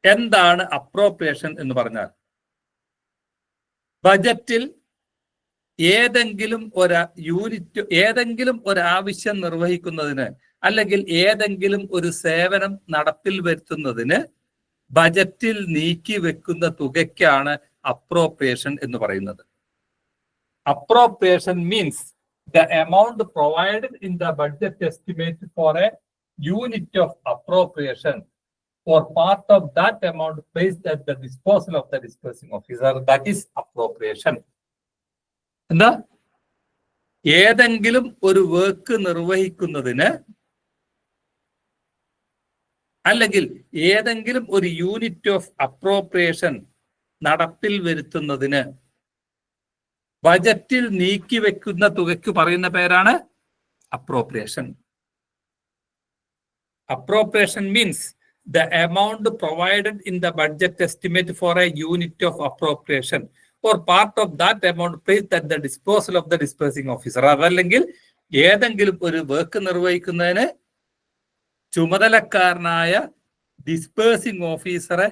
എന്താണ്? അപ്രോപ്രിയേഷൻ എന്ന് പറഞ്ഞാൽ ബജറ്റിൽ ഏതെങ്കിലും ഒരു യൂണിറ്റ്, ഏതെങ്കിലും ഒരു ആവശ്യം നിർവഹിക്കുന്നതിന് അല്ലെങ്കിൽ ഏതെങ്കിലും ഒരു സേവനം നടപ്പിൽ വരുത്തുന്നതിന് ബജറ്റിൽ നീക്കി വെക്കുന്ന തുകയ്ക്കാണ് അപ്രോപ്രിയേഷൻ എന്ന് പറയുന്നത്. Appropriation means the amount provided in the budget estimate for a unit of appropriation or part of that amount placed at the disposal of the disbursing officer. That is appropriation. എന്താ? ഏതെങ്കിലും ഒരു work നിർവഹിക്കുന്നതിന് അല്ലെങ്കിൽ ഏതെങ്കിലും ഒരു unit of appropriation നടപ്പിൽ വരുത്തുന്നതിന് ബജറ്റിൽ നീക്കി വെക്കുന്ന തുകയ്ക്ക് പറയുന്ന പേരാണ് appropriation. Appropriation means the amount provided in the budget estimate for a unit of appropriation or part of that amount placed at the disposal of the disbursing officer. അതല്ലെങ്കിൽ ഏതെങ്കിലും ഒരു വർക്ക് നിർവഹിക്കുന്നതിന് ചുമതലക്കാരനായ ഡിസ്പേഴ്സിംഗ് ഓഫീസറെ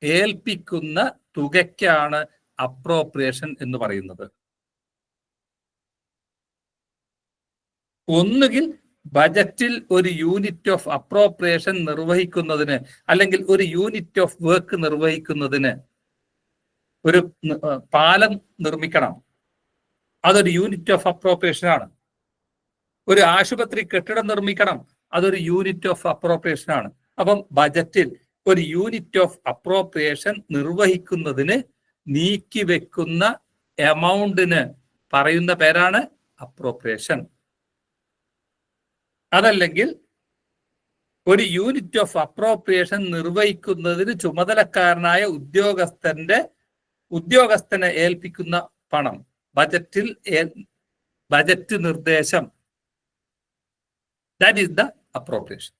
ഏൽപ്പിക്കുന്ന തുകയ്ക്കാണ് അപ്രോപ്രിയേഷൻ എന്ന് പറയുന്നത്. ഒന്നുകിൽ ബജറ്റിൽ ഒരു യൂണിറ്റ് ഓഫ് അപ്രോപ്രിയേഷൻ നിർവഹിക്കുന്നതിന് അല്ലെങ്കിൽ ഒരു യൂണിറ്റ് ഓഫ് വർക്ക് നിർവഹിക്കുന്നതിന്, ഒരു പാലം നിർമ്മിക്കണം, അതൊരു യൂണിറ്റ് ഓഫ് അപ്രോപ്രിയേഷൻ ആണ്. ഒരു ആശുപത്രി കെട്ടിടം നിർമ്മിക്കണം, അതൊരു യൂണിറ്റ് ഓഫ് അപ്രോപ്രിയേഷൻ ആണ്. അപ്പം ബജറ്റിൽ ഒരു യൂണിറ്റ് ഓഫ് അപ്രോപ്രിയേഷൻ നിർവഹിക്കുന്നതിന് നീക്കി വെക്കുന്ന എമൗണ്ടിന് പറയുന്ന പേരാണ് അപ്രോപ്രിയേഷൻ. അതല്ലെങ്കിൽ ഒരു യൂണിറ്റ് ഓഫ് അപ്രോപ്രിയേഷൻ നിർവഹിക്കുന്നതിന് ചുമതലക്കാരനായ ഉദ്യോഗസ്ഥനെ ഏൽപ്പിക്കുന്ന പണം, ബജറ്റ് നിർദ്ദേശം, that is the appropriation.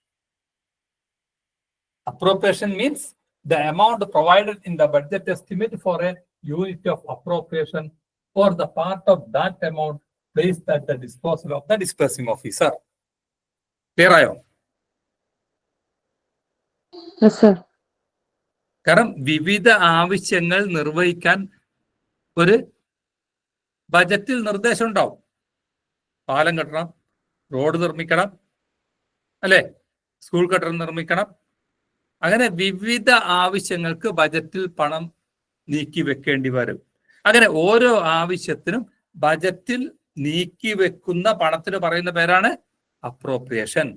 Appropriation means the amount provided in the budget estimate for a unit of appropriation or the part of that amount placed at the disposal of the disbursing officer. Clear ആയോ? കാരണം വിവിധ ആവശ്യങ്ങൾ നിർവഹിക്കാൻ ഒരു ബജറ്റിൽ നിർദ്ദേശം ഉണ്ടാവും. പാലം കെട്ടണം, റോഡ് നിർമ്മിക്കണം, അല്ലെ, സ്കൂൾ കെട്ടിടം നിർമ്മിക്കണം. അങ്ങനെ വിവിധ ആവശ്യങ്ങൾക്ക് ബജറ്റിൽ പണം നീക്കി വെക്കേണ്ടി വരും. അങ്ങനെ ഓരോ ആവശ്യത്തിനും ബജറ്റിൽ നീക്കി വെക്കുന്ന പണത്തിന് പറയുന്ന പേരാണ് അപ്രോപ്രിയേഷൻ.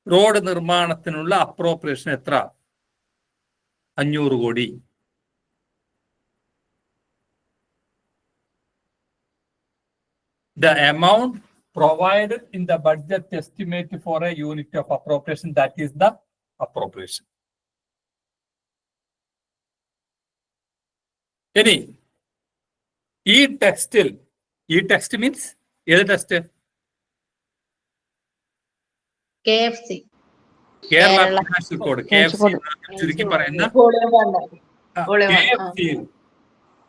റോഡ് നിർമ്മാണത്തിനുള്ള അപ്രോപ്രിയേഷൻ എത്ര? 500 കോടി. The amount provided in the budget estimate for a unit of appropriation, that is the appropriation. ഇനി ഈ ടെക്സ്റ്റിൽ, ഈ ടെക്സ്റ്റ് മീൻസ് ഏത് text? KFC. Kerala financial code. KFC ചുരുക്കി പറയുന്ന KFC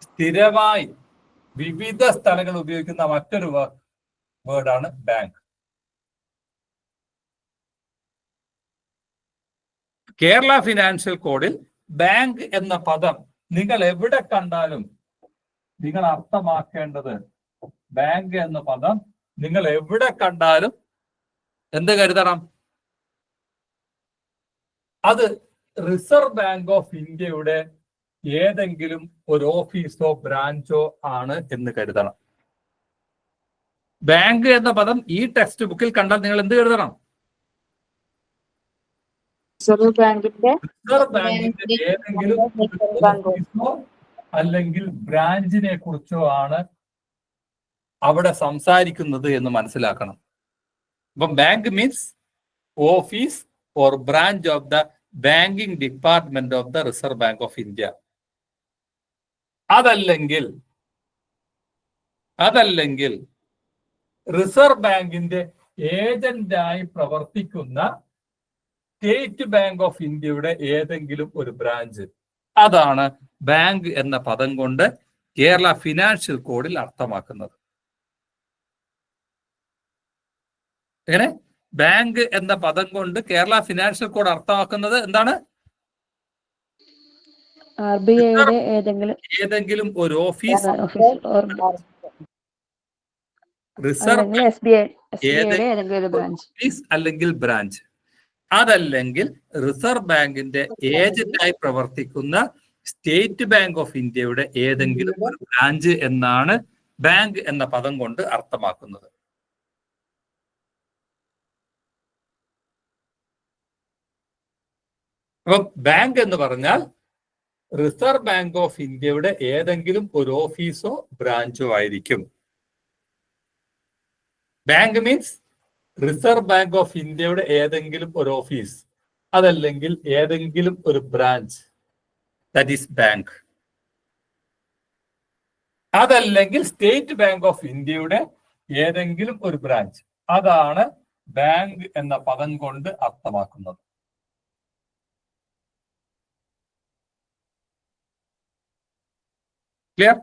സ്ഥിരമായി വിവിധ സ്ഥലങ്ങൾ ഉപയോഗിക്കുന്ന മറ്റൊരു വേർഡാണ് ബാങ്ക്. കേരള ഫിനാൻഷ്യൽ കോഡിൽ ബാങ്ക് എന്ന പദം നിങ്ങൾ എവിടെ കണ്ടാലും നിങ്ങൾ അർത്ഥമാക്കേണ്ടത്, ബാങ്ക് എന്ന പദം നിങ്ങൾ എവിടെ കണ്ടാലും എന്ത് കരുതണം? അത് റിസർവ് ബാങ്ക് ഓഫ് ഇന്ത്യയുടെ ഏതെങ്കിലും ഒരു ഓഫീസോ ബ്രാഞ്ചോ ആണ് എന്ന് കരുതണം. ബാങ്ക് എന്ന പദം ഈ ടെക്സ്റ്റ് ബുക്കിൽ കണ്ടാൽ നിങ്ങൾ എന്ത് കരുതണം? റിസർവ് ബാങ്കിന്റെ ഏതെങ്കിലും ഓഫീസോ അല്ലെങ്കിൽ ബ്രാഞ്ചിനെ കുറിച്ചോ ആണ് അവിടെ സംസാരിക്കുന്നത് എന്ന് മനസ്സിലാക്കണം. അപ്പം bank means office or branch of the banking department of the reserve bank of India. അതല്ലെങ്കിൽ റിസർവ് ബാങ്കിന്റെ ഏജന്റായി പ്രവർത്തിക്കുന്ന സ്റ്റേറ്റ് ബാങ്ക് ഓഫ് ഇന്ത്യയുടെ ഏതെങ്കിലും ഒരു ബ്രാഞ്ച്. അതാണ് ബാങ്ക് എന്ന പദം കൊണ്ട് കേരള ഫിനാൻഷ്യൽ കോഡിൽ അർത്ഥമാക്കുന്നത്. എങ്ങനെ? ബാങ്ക് എന്ന പദം കൊണ്ട് കേരള ഫിനാൻഷ്യൽ കോഡ് അർത്ഥമാക്കുന്നത് എന്താണ്? ഏതെങ്കിലും ഒരു ഓഫീസ്, റിസർവ് അല്ലെങ്കിൽ ബ്രാഞ്ച്. അതല്ലെങ്കിൽ റിസർവ് ബാങ്കിന്റെ ഏജന്റായി പ്രവർത്തിക്കുന്ന സ്റ്റേറ്റ് ബാങ്ക് ഓഫ് ഇന്ത്യയുടെ ഏതെങ്കിലും ഒരു ബ്രാഞ്ച് എന്നാണ് ബാങ്ക് എന്ന പദം കൊണ്ട് അർത്ഥമാക്കുന്നത്. അപ്പം ബാങ്ക് എന്ന് പറഞ്ഞാൽ റിസർവ് ബാങ്ക് ഓഫ് ഇന്ത്യയുടെ ഏതെങ്കിലും ഒരു ഓഫീസോ ബ്രാഞ്ചോ ആയിരിക്കും. Bank means reserve bank of ഇന്ത്യയുടെ ഏതെങ്കിലും ഒരു ഓഫീസ്, അതല്ലെങ്കിൽ ഏതെങ്കിലും ഒരു ബ്രാഞ്ച്, ദാറ്റ് ഈസ് ബാങ്ക്. അതല്ലെങ്കിൽ സ്റ്റേറ്റ് ബാങ്ക് ഓഫ് ഇന്ത്യയുടെ ഏതെങ്കിലും ഒരു ബ്രാഞ്ച്. അതാണ് ബാങ്ക് എന്ന പദം കൊണ്ട് അർത്ഥമാക്കുന്നത്. ക്ലിയർ?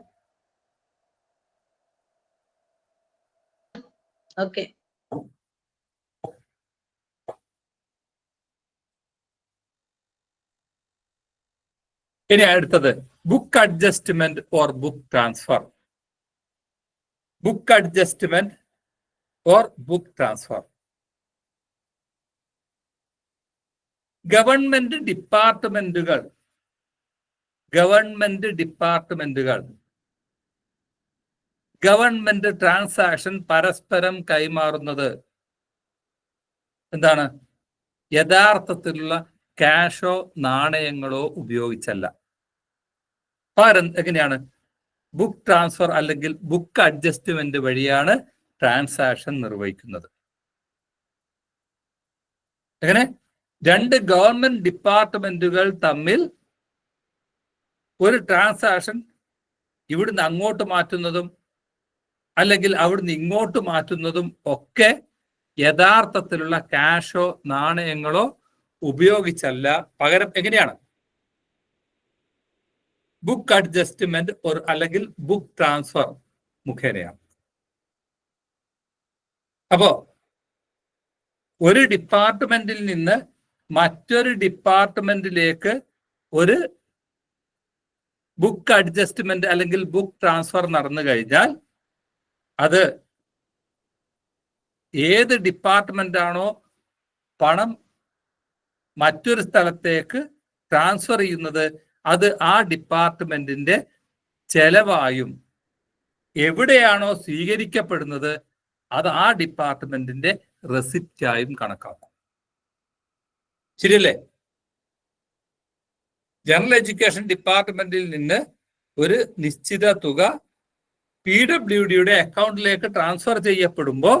ഓക്കെ. ഇനി അടുത്തത് book adjustment or book transfer. Book adjustment or book transfer. Government ഡിപ്പാർട്ട്മെന്റുകൾ ഗവൺമെന്റ് ട്രാൻസാക്ഷൻ പരസ്പരം കൈമാറുന്നത് എന്താണ്? യഥാർത്ഥത്തിലുള്ള ക്യാഷോ നാണയങ്ങളോ ഉപയോഗിച്ചല്ല. പകരം എങ്ങനെയാണ്? ബുക്ക് ട്രാൻസ്ഫർ അല്ലെങ്കിൽ ബുക്ക് അഡ്ജസ്റ്റ്മെന്റ് വഴിയാണ് ട്രാൻസാക്ഷൻ നിർവഹിക്കുന്നത്. എങ്ങനെ? രണ്ട് ഗവൺമെന്റ് ഡിപ്പാർട്ട്മെന്റുകൾ തമ്മിൽ ഒരു ട്രാൻസാക്ഷൻ ഇവിടുന്ന് അങ്ങോട്ട് മാറ്റുന്നതും അല്ലെങ്കിൽ അവിടുന്ന് ഇങ്ങോട്ട് മാറ്റുന്നതും ഒക്കെ യഥാർത്ഥത്തിലുള്ള ക്യാഷോ നാണയങ്ങളോ ഉപയോഗിച്ചല്ല, പകരം എങ്ങനെയാണ്? ബുക്ക് അഡ്ജസ്റ്റ്മെന്റ് അല്ലെങ്കിൽ ബുക്ക് ട്രാൻസ്ഫർ മുഖേനയാണ്. അപ്പോ ഒരു ഡിപ്പാർട്ട്മെന്റിൽ നിന്ന് മറ്റൊരു ഡിപ്പാർട്ട്മെന്റിലേക്ക് ഒരു ബുക്ക് അഡ്ജസ്റ്റ്മെന്റ് അല്ലെങ്കിൽ ബുക്ക് ട്രാൻസ്ഫർ നടന്നു കഴിഞ്ഞാൽ അത് ഏത് ഡിപ്പാർട്ട്മെന്റ് ആണോ പണം മറ്റൊരു സ്ഥലത്തേക്ക് ട്രാൻസ്ഫർ ചെയ്യുന്നത് അത് ആ ഡിപ്പാർട്ട്മെന്റിന്റെ ചെലവായും എവിടെയാണോ സ്വീകരിക്കപ്പെടുന്നത് അത് ആ ഡിപ്പാർട്ട്മെന്റിന്റെ റെസിപ്റ്റായും കണക്കാക്കും. ശരിയല്ലേ? ജനറൽ എഡ്യൂക്കേഷൻ ഡിപ്പാർട്ട്മെന്റിൽ നിന്ന് ഒരു നിശ്ചിത തുക PWDയുടെ അക്കൗണ്ടിലേക്ക് ട്രാൻസ്ഫർ ചെയ്യപ്പെടുമ്പോൾ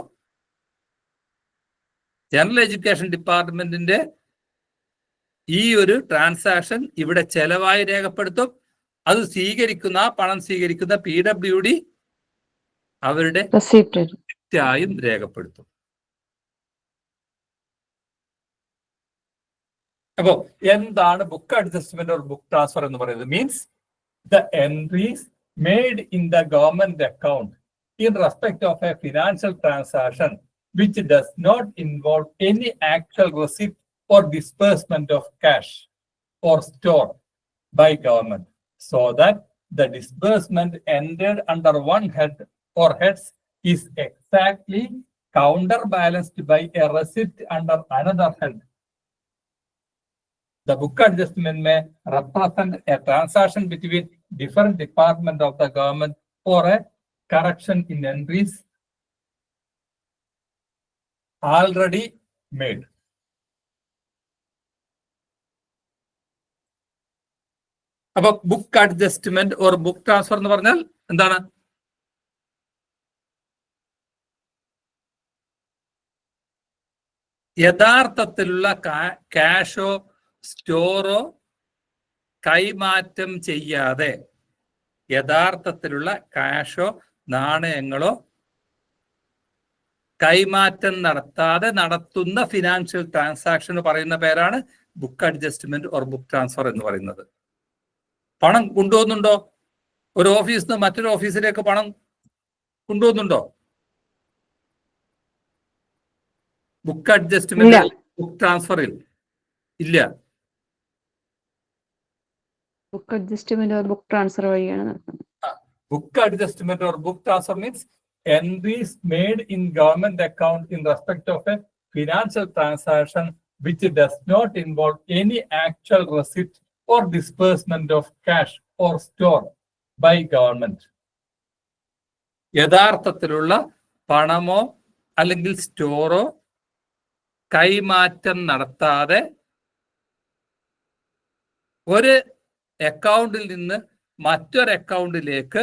ജനറൽ എഡ്യൂക്കേഷൻ ഡിപ്പാർട്ട്മെന്റിന്റെ ഈ ഒരു ട്രാൻസാക്ഷൻ ഇവിടെ ചെലവായി രേഖപ്പെടുത്തും. അത് സ്വീകരിക്കുന്ന പണം സ്വീകരിക്കുന്ന PWD അവരുടെ റെസിപ്റ്റായും രേഖപ്പെടുത്തും. അപ്പോ എന്താണ് book adjustment or book transfer എന്ന് പറയുന്നത്? Means the entries made in the government account in respect of a financial transaction which does not involve any actual receipt or disbursement of cash or store by government, so that the disbursement entered under one head or heads is exactly counterbalanced by a receipt under another head. The book adjustment may represent a transaction between different departments of the government or a correction in entries already made. അപ്പൊ book adjustment or book transfer എന്ന് പറഞ്ഞാൽ എന്താണ്? യഥാർത്ഥത്തിലുള്ള ക്യാഷോ സ്റ്റോറോ കൈമാറ്റം ചെയ്യാതെ, യഥാർത്ഥത്തിലുള്ള ക്യാഷോ നാണയങ്ങളോ കൈമാറ്റം നടത്താതെ നടത്തുന്ന ഫിനാൻഷ്യൽ ട്രാൻസാക്ഷൻ പറയുന്ന പേരാണ് book adjustment or book transfer എന്ന് പറയുന്നത്. പണം കൊണ്ടുപോകുന്നുണ്ടോ? ഒരു ഓഫീസിൽ നിന്ന് മറ്റൊരു ഓഫീസിലേക്ക് പണം കൊണ്ടുപോകുന്നുണ്ടോ? ബുക്ക് അഡ്ജസ്റ്റ്മെന്റ് ബുക്ക് ട്രാൻസ്ഫറിൽ ഇല്ല. Book adjustment or book transfer വഴിയാണ് നടക്കുന്നത്. Book adjustment or book transfer means entries made in government account in respect of a financial transaction which does not involve any actual receipt or disbursement of cash or store by government. യഥാർത്ഥത്തിലുള്ള പണമോ അല്ലെങ്കിൽ സ്റ്റോറോ കൈമാറ്റം നടത്താതെ ഒരു അക്കൗണ്ടിൽ നിന്ന് മറ്റൊരു അക്കൗണ്ടിലേക്ക്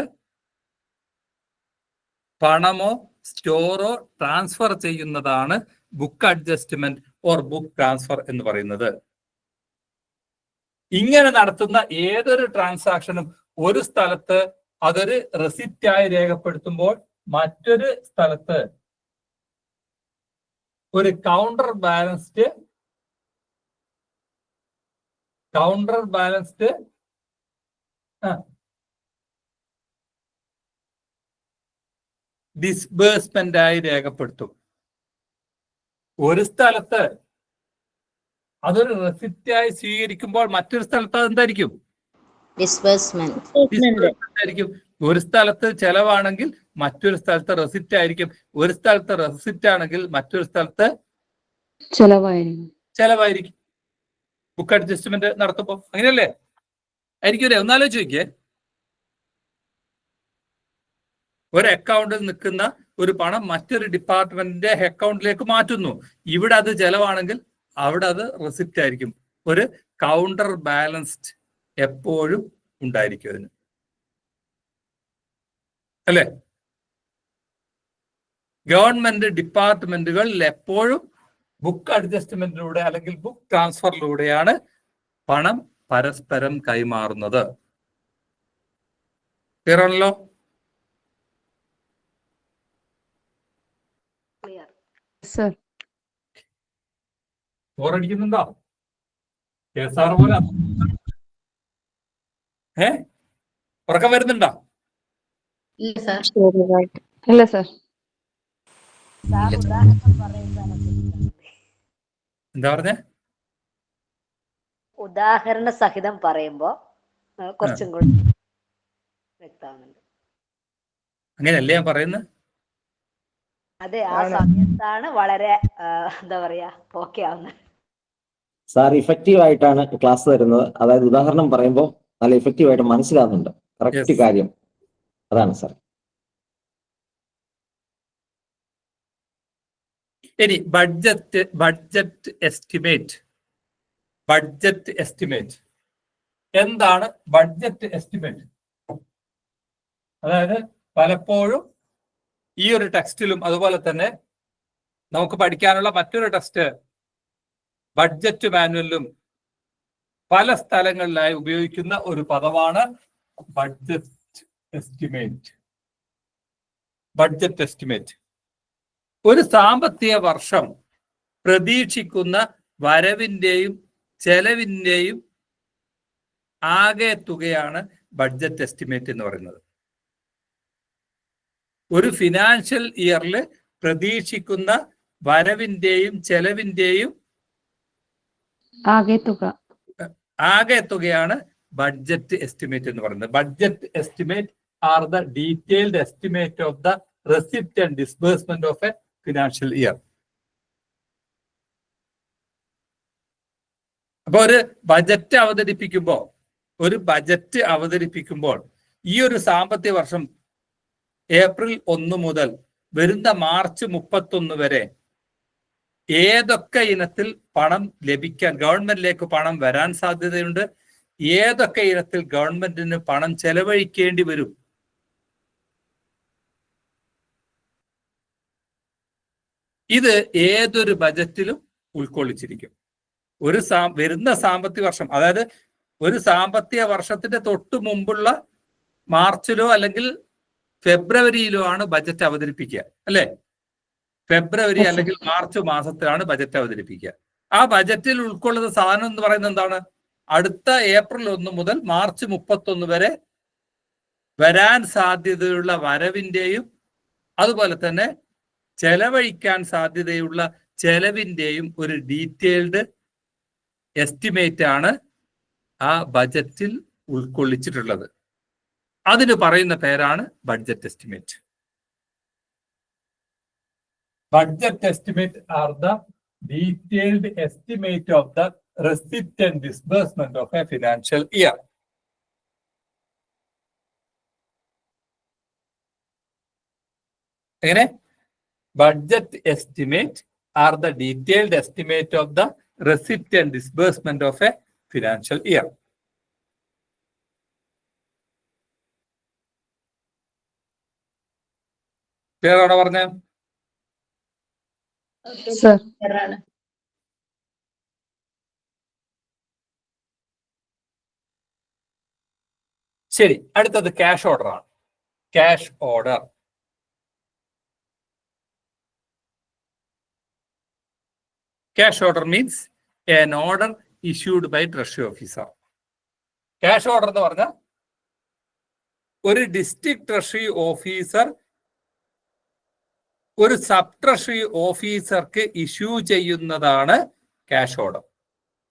പണമോ സ്റ്റോറോ ട്രാൻസ്ഫർ ചെയ്യുന്നതാണ് book adjustment or book transfer എന്ന് പറയുന്നത്. ഇങ്ങനെ നടത്തുന്ന ഏതൊരു ട്രാൻസാക്ഷനും ഒരു സ്ഥലത്ത് അതൊരു റെസിപ്റ്റായി രേഖപ്പെടുത്തുമ്പോൾ മറ്റൊരു സ്ഥലത്ത് ഒരു കൗണ്ടർ ബാലൻസ്ഡ് ഡിസ്ബേഴ്സ്മെന്റ് ആയി രേഖപ്പെടുത്തും. ഒരു സ്ഥലത്ത് അതൊരു റെസിപ്റ്റായി സ്വീകരിക്കുമ്പോൾ മറ്റൊരു സ്ഥലത്ത് അതെന്തായിരിക്കും? ഡിസ്ബേഴ്സ്മെന്റ് ആയിരിക്കും. ഒരു സ്ഥലത്ത് ചെലവാണെങ്കിൽ മറ്റൊരു സ്ഥലത്ത് റെസിപ്റ്റ് ആയിരിക്കും. ഒരു സ്ഥലത്ത് റെസിപ്റ്റ് ആണെങ്കിൽ മറ്റൊരു സ്ഥലത്ത് ചെലവായിരിക്കും. ബുക്ക് അഡ്ജസ്റ്റ്മെന്റ് നടത്തുമ്പോ അങ്ങനെയല്ലേ ആയിരിക്കും അല്ലേ? ഒന്നാലോചിച്ച് നോക്കിയേ. ഒരു അക്കൗണ്ടിൽ നിൽക്കുന്ന ഒരു പണം മറ്റൊരു ഡിപ്പാർട്ട്മെന്റിന്റെ അക്കൗണ്ടിലേക്ക് മാറ്റുന്നു. ഇവിടെ അത് ചെലവാണെങ്കിൽ അവിടെ അത് റെസിപ്റ്റ് ആയിരിക്കും. ഒരു കൗണ്ടർ ബാലൻസ്ഡ് എപ്പോഴും ഉണ്ടായിരിക്കും അതിന്, അല്ലേ? ഗവൺമെന്റ് ഡിപ്പാർട്ട്മെന്റുകളിൽ എപ്പോഴും ബുക്ക് അഡ്ജസ്റ്റ്മെന്റിലൂടെ അല്ലെങ്കിൽ ബുക്ക് ട്രാൻസ്ഫറിലൂടെയാണ് പണം പരസ്പരം കൈമാറുന്നത്. ക്ലിയർ ആണല്ലോ? ബോറടിക്കുന്നുണ്ടോ? കേസാറ് പോലെ ഉറക്കം വരുന്നുണ്ടോ? ഇല്ല സർ. എന്താ പറഞ്ഞേ? ഉദാഹരണ സഹിതം പറയുമ്പോ കുറച്ചും കൂടി വ്യക്തമാകുന്നുണ്ട്. അങ്ങനെയല്ലേ ഞാൻ പറയുന്നത്? അതെ, ആ സമയത്താണ് വളരെ എന്താ പറയാ ഓക്കെ ആവുന്നത്. സാർ ഇഫക്റ്റീവ് ആയിട്ടാണ് ക്ലാസ് തരുന്നത്. അതായത് ഉദാഹരണം പറയുമ്പോൾ നല്ല ഇഫക്റ്റീവ് ആയിട്ട് മനസ്സിലാകുന്നുണ്ട് കറക്റ്റ് കാര്യം. അതാണ് സാർ. ഇനി ബഡ്ജറ്റ് എസ്റ്റിമേറ്റ് എന്താണ് ബഡ്ജറ്റ് എസ്റ്റിമേറ്റ്? അതായത് പലപ്പോഴും ഈ ഒരു ടെക്സ്റ്റിലും അതുപോലെ തന്നെ നമുക്ക് പഠിക്കാനുള്ള മറ്റൊരു ടെക്സ്റ്റ് ബഡ്ജറ്റ് മാനുവലിലും പല സ്ഥലങ്ങളിലായി ഉപയോഗിക്കുന്ന ഒരു പദമാണ് ബഡ്ജറ്റ് എസ്റ്റിമേറ്റ്. ഒരു സാമ്പത്തിക വർഷം പ്രതീക്ഷിക്കുന്ന വരവിന്റെയും ചെലവിന്റെയും ആകെ തുകയാണ് ബഡ്ജറ്റ് എസ്റ്റിമേറ്റ് എന്ന് പറയുന്നത്. ഒരു ഫിനാൻഷ്യൽ ഇയറിൽ പ്രതീക്ഷിക്കുന്ന വരവിന്റെയും ചെലവിന്റെയും ആകെ തുകയാണ് ബഡ്ജറ്റ് എസ്റ്റിമേറ്റ് എന്ന് പറയുന്നത്. Budget estimate are the detailed estimate of the receipt and disbursement of a financial year. അപ്പൊ ഒരു ബജറ്റ് അവതരിപ്പിക്കുമ്പോൾ ഈ ഒരു സാമ്പത്തിക വർഷം ഏപ്രിൽ 1 മുതൽ വരുന്ന മാർച്ച് 31 വരെ ഏതൊക്കെ ഇനത്തിൽ പണം ലഭിക്കാൻ, ഗവൺമെന്റിലേക്ക് പണം വരാൻ സാധ്യതയുണ്ട്, ഏതൊക്കെ ഇനത്തിൽ ഗവൺമെന്റിന് പണം ചെലവഴിക്കേണ്ടി വരും, ഇത് ഏതൊരു ബജറ്റിലും ഉൾക്കൊള്ളിച്ചിരിക്കും. വരുന്ന സാമ്പത്തിക വർഷം, അതായത് ഒരു സാമ്പത്തിക വർഷത്തിന്റെ തൊട്ട് മുമ്പുള്ള മാർച്ചിലോ അല്ലെങ്കിൽ ഫെബ്രുവരിയിലോ ആണ് ബജറ്റ് അവതരിപ്പിക്കുക, അല്ലെ? ഫെബ്രുവരി അല്ലെങ്കിൽ മാർച്ച് മാസത്തിലാണ് ബജറ്റ് അവതരിപ്പിക്കുക. ആ ബജറ്റിൽ ഉൾക്കൊള്ളുന്ന സാധനം എന്ന് പറയുന്നത് എന്താണ്? അടുത്ത ഏപ്രിൽ 1 മുതൽ മാർച്ച് 31 വരെ വരാൻ സാധ്യതയുള്ള വരവിന്റെയും അതുപോലെ തന്നെ ചെലവഴിക്കാൻ സാധ്യതയുള്ള ചെലവിന്റെയും ഒരു ഡീറ്റെയിൽഡ് എസ്റ്റിമേറ്റ് ആണ് ആ ബജറ്റിൽ ഉൾക്കൊള്ളിച്ചിട്ടുള്ളത്. അതിന് പറയുന്ന പേരാണ് budget estimate. Budget estimate are the detailed estimate of the receipt and disbursement of a financial year. എങ്ങനെ? Budget estimate are the detailed estimate of the receipt and disbursement of a financial year. പേരാണോ പറഞ്ഞ? ശരി, അടുത്തത് cash order ആണ്. Cash order means an order issued by treasury officer. Cash order എന്ന് പറഞ്ഞാൽ ഒരു district treasury officer ഒരു sub treasury ഓഫീസർക്ക് ഇഷ്യൂ ചെയ്യുന്നതാണ് cash order.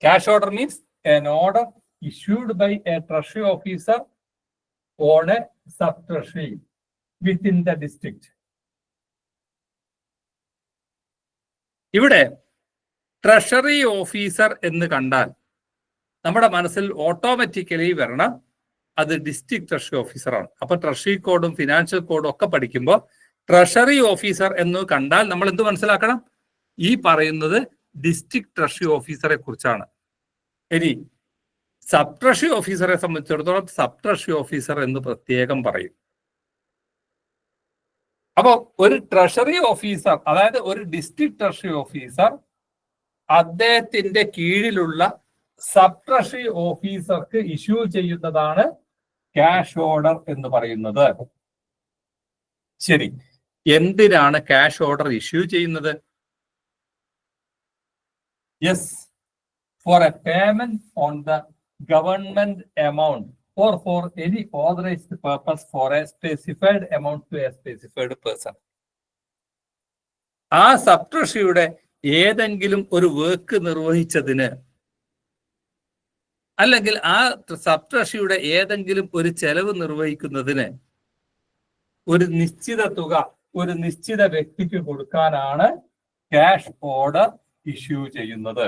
Cash order means an order issued by a treasury officer on a sub treasury within the district. ഇവിടെ treasury officer എന്ന് കണ്ടാൽ നമ്മുടെ മനസ്സിൽ ഓട്ടോമാറ്റിക്കലി വരണം അത് ഡിസ്ട്രിക്ട് ട്രഷറി ഓഫീസറാണ്. അപ്പൊ ട്രഷറി കോഡും ഫിനാൻഷ്യൽ കോഡും ഒക്കെ പഠിക്കുമ്പോൾ ട്രഷറി ഓഫീസർ എന്ന് കണ്ടാൽ നമ്മൾ എന്ത് മനസ്സിലാക്കണം? ഈ പറയുന്നത് ഡിസ്ട്രിക്ട് ട്രഷറി ഓഫീസറെ കുറിച്ചാണ്. ഇനി സബ് ട്രഷറി ഓഫീസറെ സംബന്ധിച്ചിടത്തോളം സബ് ട്രഷറി ഓഫീസർ എന്ന് പ്രത്യേകം പറയും. അപ്പോ ഒരു ട്രഷറി ഓഫീസർ, അതായത് ഒരു ഡിസ്ട്രിക്ട് ട്രഷറി ഓഫീസർ അദ്ദേഹത്തിന്റെ കീഴിലുള്ള സബ് ട്രഷറി ഓഫീസർക്ക് ഇഷ്യൂ ചെയ്യുന്നതാണ് ക്യാഷ് ഓർഡർ എന്ന് പറയുന്നത്. ശരി, എന്തിനാണ് ക്യാഷ് ഓർഡർ ഇഷ്യൂ ചെയ്യുന്നത്? Yes, for a payment on the government amount or for any authorized purpose for a specified amount to a specified person. ആ സബ് ട്രഷറിയുടെ ഏതെങ്കിലും ഒരു വർക്ക് നിർവഹിച്ചതിന് അല്ലെങ്കിൽ ആ സബ് ട്രഷറിയുടെ ഏതെങ്കിലും ഒരു ചെലവ് നിർവഹിക്കുന്നതിന് ഒരു നിശ്ചിത തുക ഒരു നിശ്ചിത വ്യക്തിക്ക് കൊടുക്കാനാണ് ക്യാഷ് ഓർഡർ ഇഷ്യൂ ചെയ്യുന്നത്.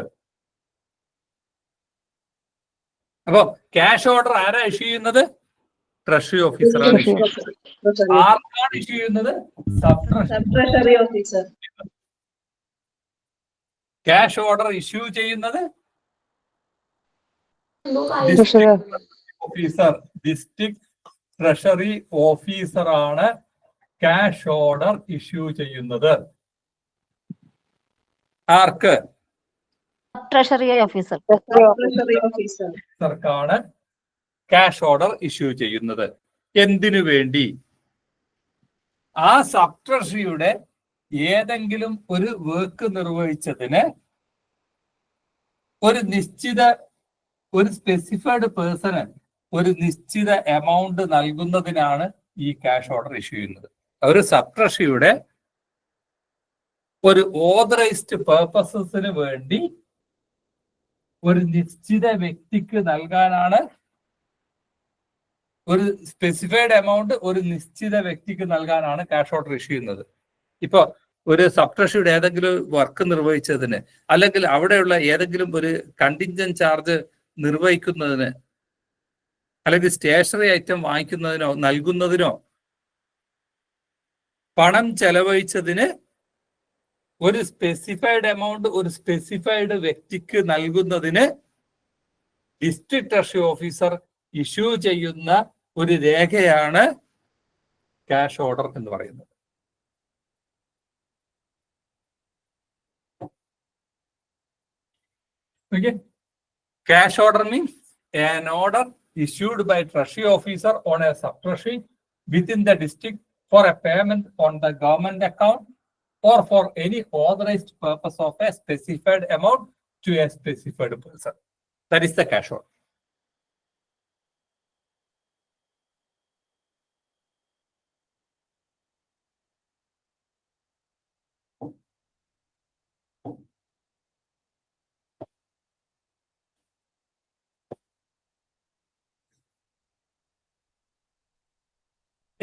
അപ്പോ ക്യാഷ് ഓർഡർ ആരാ ഇഷ്യൂ ചെയ്യുന്നത്? ട്രഷറി ഓഫീസറാണ് ഇഷ്യൂ ചെയ്യുന്നത്. ആർക്കാണ് ഇഷ്യൂ ചെയ്യുന്നത്? Sub treasury officer. Cash order issue ചെയ്യുന്നത് ഓഫീസർ, ഡിസ്ട്രിക്ട് ട്രഷറി ഓഫീസറാണ് ക്യാഷ് ഓർഡർ ഇഷ്യൂ ചെയ്യുന്നത്. ആർക്ക്? Treasury officer. സർക്കാണ് ക്യാഷ് ഓർഡർ ഇഷ്യൂ ചെയ്യുന്നത്. എന്തിനു വേണ്ടി? ആ സബ് ട്രഷറിയുടെ ഏതെങ്കിലും ഒരു വർക്ക് നിർവഹിച്ചതിന് ഒരു സ്പെസിഫൈഡ് പേഴ്സണ് ഒരു നിശ്ചിത എമൗണ്ട് നൽകുന്നതിനാണ് ഈ ക്യാഷ് ഓർഡർ ഇഷ്യൂ ചെയ്യുന്നത്. ഒരു സബ് ട്രഷറിയുടെ ഒരു ഓതറൈസ്ഡ് പേർപ്പസസിന് വേണ്ടി ഒരു നിശ്ചിത വ്യക്തിക്ക് നൽകാനാണ്, ഒരു സ്പെസിഫൈഡ് എമൗണ്ട് ഒരു നിശ്ചിത വ്യക്തിക്ക് നൽകാനാണ് ക്യാഷ് ഓർഡർ ഇഷ്യൂ ചെയ്യുന്നത്. ഇപ്പൊ ഒരു സബ് ട്രഷറിയുടെ ഏതെങ്കിലും വർക്ക് നിർവഹിച്ചതിന്, അല്ലെങ്കിൽ അവിടെയുള്ള ഏതെങ്കിലും ഒരു കണ്ടിൻജന്റ് ചാർജ് നിർവഹിക്കുന്നതിന്, അല്ലെങ്കിൽ സ്റ്റേഷനറി ഐറ്റം വാങ്ങിക്കുന്നതിനോ നൽകുന്നതിനോ പണം ചെലവഴിച്ചതിന് ഒരു സ്പെസിഫൈഡ് എമൗണ്ട് ഒരു സ്പെസിഫൈഡ് വ്യക്തിക്ക് നൽകുന്നതിന് ഡിസ്ട്രിക്ട് ട്രഷറി ഓഫീസർ ഇഷ്യൂ ചെയ്യുന്ന ഒരു രേഖയാണ് ക്യാഷ് ഓർഡർ എന്ന് പറയുന്നത്. Okay. Cash order means an order issued by treasury officer on a sub-treasury within the district for a payment on the government account or for any authorized purpose of a specified amount to a specified person. That is the cash order.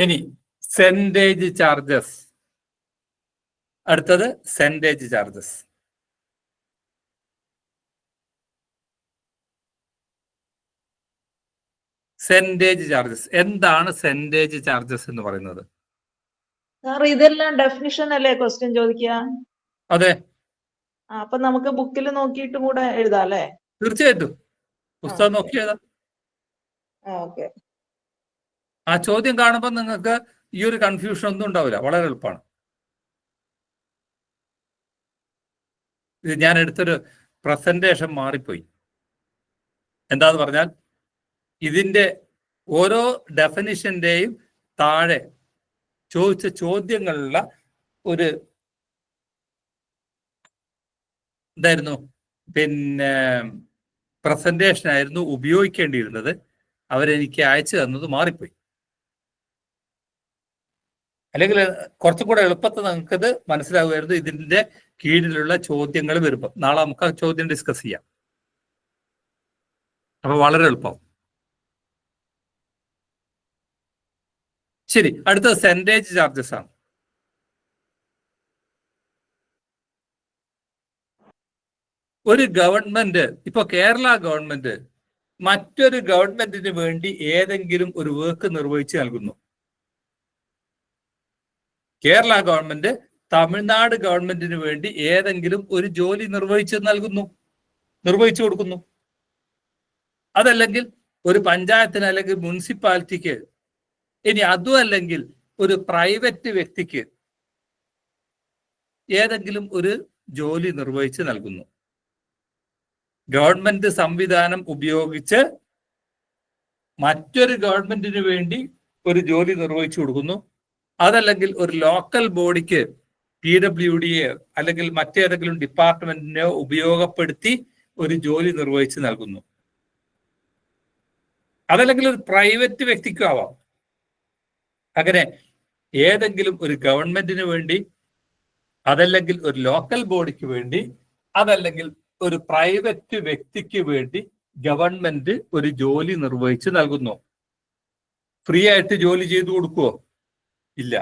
ഇനി സെൻഡേജ് charges. അടുത്തത് സെൻഡേജ് charges. സെൻഡേജ് charges എന്താണ്? സെൻഡേജ് charges എന്ന് പറയുന്നത് sir ഇതെല്ലാം definition അല്ലേ question ചോദിക്കുക? അതെ. അപ്പൊ നമുക്ക് ബുക്കിൽ നോക്കിയിട്ട് കൂടെ എഴുതാം അല്ലേ? തീർച്ചയായിട്ടും പുസ്തകം നോക്കി എഴുതാം. ഓക്കെ. ആ ചോദ്യം കാണുമ്പോൾ നിങ്ങൾക്ക് ഈ ഒരു കൺഫ്യൂഷൻ ഒന്നും ഉണ്ടാവില്ല, വളരെ എളുപ്പമാണ്. ഇത് ഞാൻ എടുത്തൊരു പ്രസന്റേഷൻ മാറിപ്പോയി. എന്താന്ന് പറഞ്ഞാൽ ഇതിന്റെ ഓരോ ഡെഫിനിഷന്റെയും താഴെ ചോദിച്ച ചോദ്യങ്ങളുള്ള ഒരു എന്തായിരുന്നു പ്രസന്റേഷൻ ആയിരുന്നു ഉപയോഗിക്കേണ്ടിയിരുന്നത്. അവരെനിക്ക് അയച്ചു തന്നത് മാറിപ്പോയി. അല്ലെങ്കിൽ കുറച്ചും കൂടെ എളുപ്പത്തിൽ നമുക്കത് മനസ്സിലാവുമായിരുന്നു ഇതിന്റെ കീഴിലുള്ള ചോദ്യങ്ങൾ വരുമ്പോൾ. നാളെ നമുക്ക് ആ ചോദ്യം ഡിസ്കസ് ചെയ്യാം. അപ്പൊ വളരെ എളുപ്പം. ശരി, അടുത്തത് സെൻഡേജ് ചാർജസ് ആണ്. ഒരു ഗവൺമെന്റ്, ഇപ്പൊ കേരള ഗവൺമെന്റ് മറ്റൊരു ഗവൺമെന്റിന് വേണ്ടി ഏതെങ്കിലും ഒരു വർക്ക് നിർവഹിച്ച് നൽകുന്നു. കേരള ഗവൺമെന്റ് തമിഴ്നാട് ഗവൺമെന്റിന് വേണ്ടി ഏതെങ്കിലും ഒരു ജോലി നിർവഹിച്ചു കൊടുക്കുന്നു. അതല്ലെങ്കിൽ ഒരു പഞ്ചായത്തിന് അല്ലെങ്കിൽ മുനിസിപ്പാലിറ്റിക്ക്, ഇനി അതും അല്ലെങ്കിൽ ഒരു പ്രൈവറ്റ് വ്യക്തിക്ക് ഏതെങ്കിലും ഒരു ജോലി നിർവഹിച്ച് നൽകുന്നു. ഗവൺമെന്റ് സംവിധാനം ഉപയോഗിച്ച് മറ്റൊരു ഗവൺമെന്റിന് വേണ്ടി ഒരു ജോലി നിർവഹിച്ചു കൊടുക്കുന്നു. അതല്ലെങ്കിൽ ഒരു ലോക്കൽ ബോഡിക്ക് PWD അല്ലെങ്കിൽ മറ്റേതെങ്കിലും ഡിപ്പാർട്ട്മെന്റിനെ ഉപയോഗപ്പെടുത്തി ഒരു ജോലി നിർവഹിച്ച് നൽകുന്നു. അതല്ലെങ്കിൽ ഒരു പ്രൈവറ്റ് വ്യക്തിക്കും ആവാം. അങ്ങനെ ഏതെങ്കിലും ഒരു ഗവൺമെന്റിന് വേണ്ടി, അതല്ലെങ്കിൽ ഒരു ലോക്കൽ ബോഡിക്ക് വേണ്ടി, അതല്ലെങ്കിൽ ഒരു പ്രൈവറ്റ് വ്യക്തിക്ക് വേണ്ടി ഗവൺമെന്റ് ഒരു ജോലി നിർവഹിച്ച് നൽകുന്നു. ഫ്രീ ആയിട്ട് ജോലി ചെയ്തു കൊടുക്കുവോ? ഇല്ല.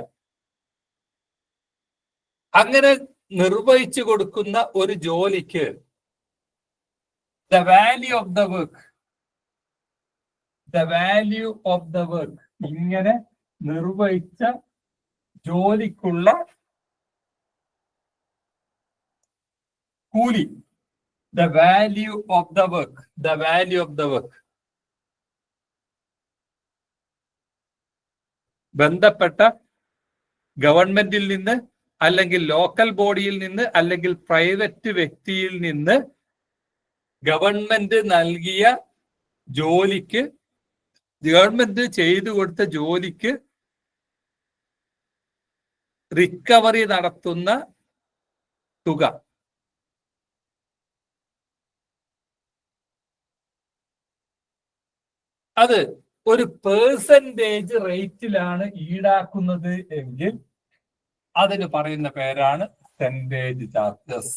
അങ്ങനെ നിർവഹിച്ചു കൊടുക്കുന്ന ഒരു ജോലിക്ക് the value of the work ഇങ്ങനെ നിർവഹിച്ച ജോലിക്കുള്ള കൂലി. The value of the work. The value of the work. ബന്ധപ്പെട്ട ഗവൺമെന്റിൽ നിന്ന് അല്ലെങ്കിൽ ലോക്കൽ ബോഡിയിൽ നിന്ന് അല്ലെങ്കിൽ പ്രൈവറ്റ് വ്യക്തിയിൽ നിന്ന് ഗവൺമെന്റ് നൽകിയ ജോലിക്ക്, ഗവൺമെന്റ് ചെയ്തു കൊടുത്ത ജോലിക്ക് റിക്കവറി നടത്തുന്ന തുക. അത് ഒരു പേഴ്സൻറ്റേജ് റേറ്റിലാണ് ഈടാക്കുന്നത് എങ്കിൽ അതിന് പറയുന്ന പേരാണ് പെർസെന്റേജ് ചാർജസ്.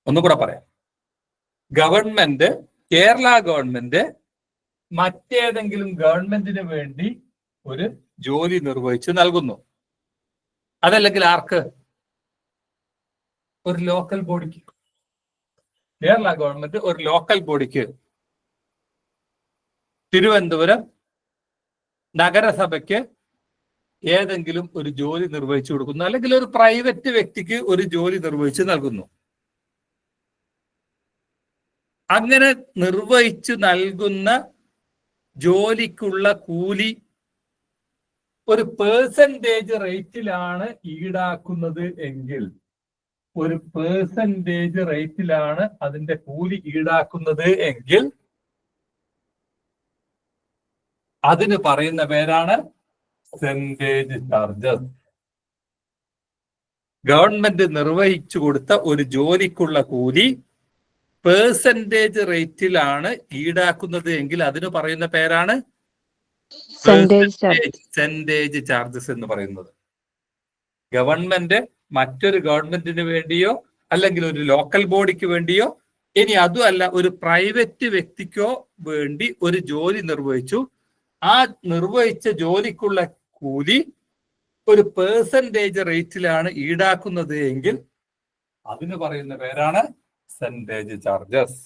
ഒന്നുകൂടെ പറയാം. ഗവൺമെന്റ്, കേരള ഗവൺമെന്റ് മറ്റേതെങ്കിലും ഗവൺമെന്റിന് വേണ്ടി ഒരു ജോലി നിർവഹിച്ച് നൽകുന്നു. അതല്ലെങ്കിൽ ആർക്ക്? ഒരു ലോക്കൽ ബോഡിക്ക്. കേരള ഗവൺമെന്റ് ഒരു ലോക്കൽ ബോഡിക്ക്, തിരുവനന്തപുരം നഗരസഭയ്ക്ക് ഏതെങ്കിലും ഒരു ജോലി നിർവഹിച്ചു കൊടുക്കുന്നു, അല്ലെങ്കിൽ ഒരു പ്രൈവറ്റ് വ്യക്തിക്ക് ഒരു ജോലി നിർവഹിച്ച് നൽകുന്നു. അങ്ങനെ നിർവഹിച്ചു നൽകുന്ന ജോലിക്കുള്ള കൂലി ഒരു പേഴ്സൻറ്റേജ് റേറ്റിലാണ് ഈടാക്കുന്നത് എങ്കിൽ, ഒരു പേഴ്സൻറ്റേജ് റേറ്റിലാണ് അതിന്റെ കൂലി ഈടാക്കുന്നത് എങ്കിൽ അതിന് പറയുന്ന പേരാണ് പെർസെന്റേജ് ചാർജസ്. ഗവൺമെന്റ് നിർവഹിച്ചു കൊടുത്ത ഒരു ജോലിക്കുള്ള കൂലി പേഴ്സൻറ്റേജ് റേറ്റിലാണ് ഈടാക്കുന്നത് എങ്കിൽ അതിന് പറയുന്ന പേരാണ് പെർസെന്റേജ് ചാർജസ് എന്ന് പറയുന്നത്. ഗവൺമെന്റ് മറ്റൊരു ഗവൺമെന്റിന് വേണ്ടിയോ അല്ലെങ്കിൽ ഒരു ലോക്കൽ ബോഡിക്ക് വേണ്ടിയോ, ഇനി അതുമല്ല ഒരു പ്രൈവറ്റ് വ്യക്തിക്കോ വേണ്ടി ഒരു ജോലി നിർവഹിച്ചു, ആ നിർവഹിച്ച ജോലിക്കുള്ള കൂലി ഒരു പേഴ്സൻറ്റേജ് റേറ്റിലാണ് ഈടാക്കുന്നത് എങ്കിൽ അതിന് പറയുന്ന പേരാണ് പെർസെന്റേജ് ചാർജസ്.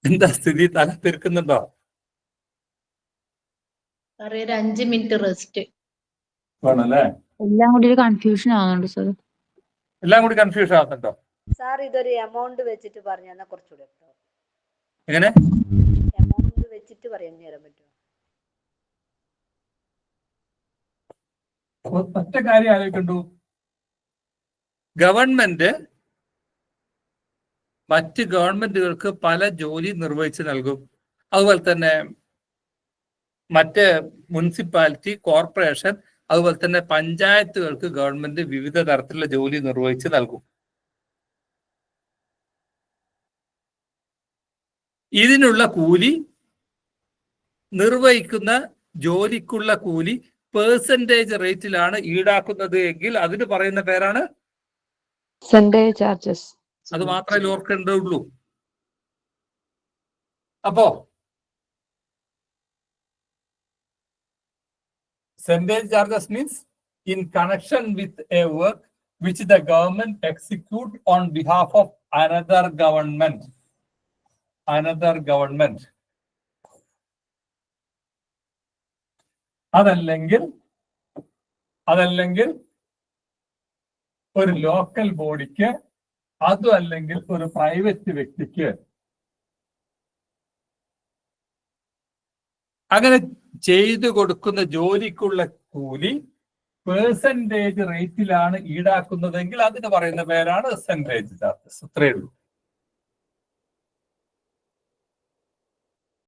എന്താ സ്ഥിതി? തല തീർക്കുന്നുണ്ടോ? സാറേ ഒരു 5 മിനിറ്റ് റെസ്റ്റ് വേണല്ലേ? എല്ലാം കൂടി ഒരു കൺഫ്യൂഷൻ ആവുന്നുണ്ട് സാർ. എല്ലാം കൂടി കൺഫ്യൂഷൻ ആകുന്നുണ്ടോ? സാർ ഇതൊരു എമൗണ്ട് വെച്ചിട്ട് പറഞ്ഞാൽ കുറച്ചുകൂടെ എങ്ങനെ എമൗണ്ട് വെച്ചിട്ട് പറഞ്ഞു തരാൻ പറ്റുമോ? ഒറ്റ കാര്യം ആലോചിക്കണ്ടു. ഗവൺമെന്റ് മറ്റ് ഗവൺമെന്റുകൾക്ക് പല ജോലി നിർവഹിച്ച് നൽകും. അതുപോലെ തന്നെ മറ്റ് മുനിസിപ്പാലിറ്റി, കോർപ്പറേഷൻ, അതുപോലെ തന്നെ പഞ്ചായത്തുകൾക്ക് ഗവൺമെന്റ് വിവിധ തരത്തിലുള്ള ജോലി നിർവഹിച്ച് നൽകും. ഇതിനുള്ള കൂലി, നിർവഹിക്കുന്ന ജോലിക്കുള്ള കൂലി പേഴ്സൻറ്റേജ് റേറ്റിലാണ് ഈടാക്കുന്നത് എങ്കിൽ അതിന് പറയുന്ന പേരാണ് പെർസെന്റേജ് ചാർജസ്. അത് മാത്രമേ ഓർക്കേണ്ടതുള്ളൂ. അപ്പോ percentage charges means in connection with a work which the government execute on behalf of another government. അതല്ലെങ്കിൽ ഒരു ലോക്കൽ ബോഡിക്ക്, അതും അല്ലെങ്കിൽ ഒരു പ്രൈവറ്റ് വ്യക്തിക്ക് അങ്ങനെ ചെയ്തു കൊടുക്കുന്ന ജോലിക്കുള്ള കൂലി പേഴ്സൻറ്റേജ് റേറ്റിലാണ് ഈടാക്കുന്നതെങ്കിൽ അതിന് പറയുന്ന പേരാണ് പെർസെന്റേജ് ചാർജസ്. അത്രയേ ഉള്ളൂ.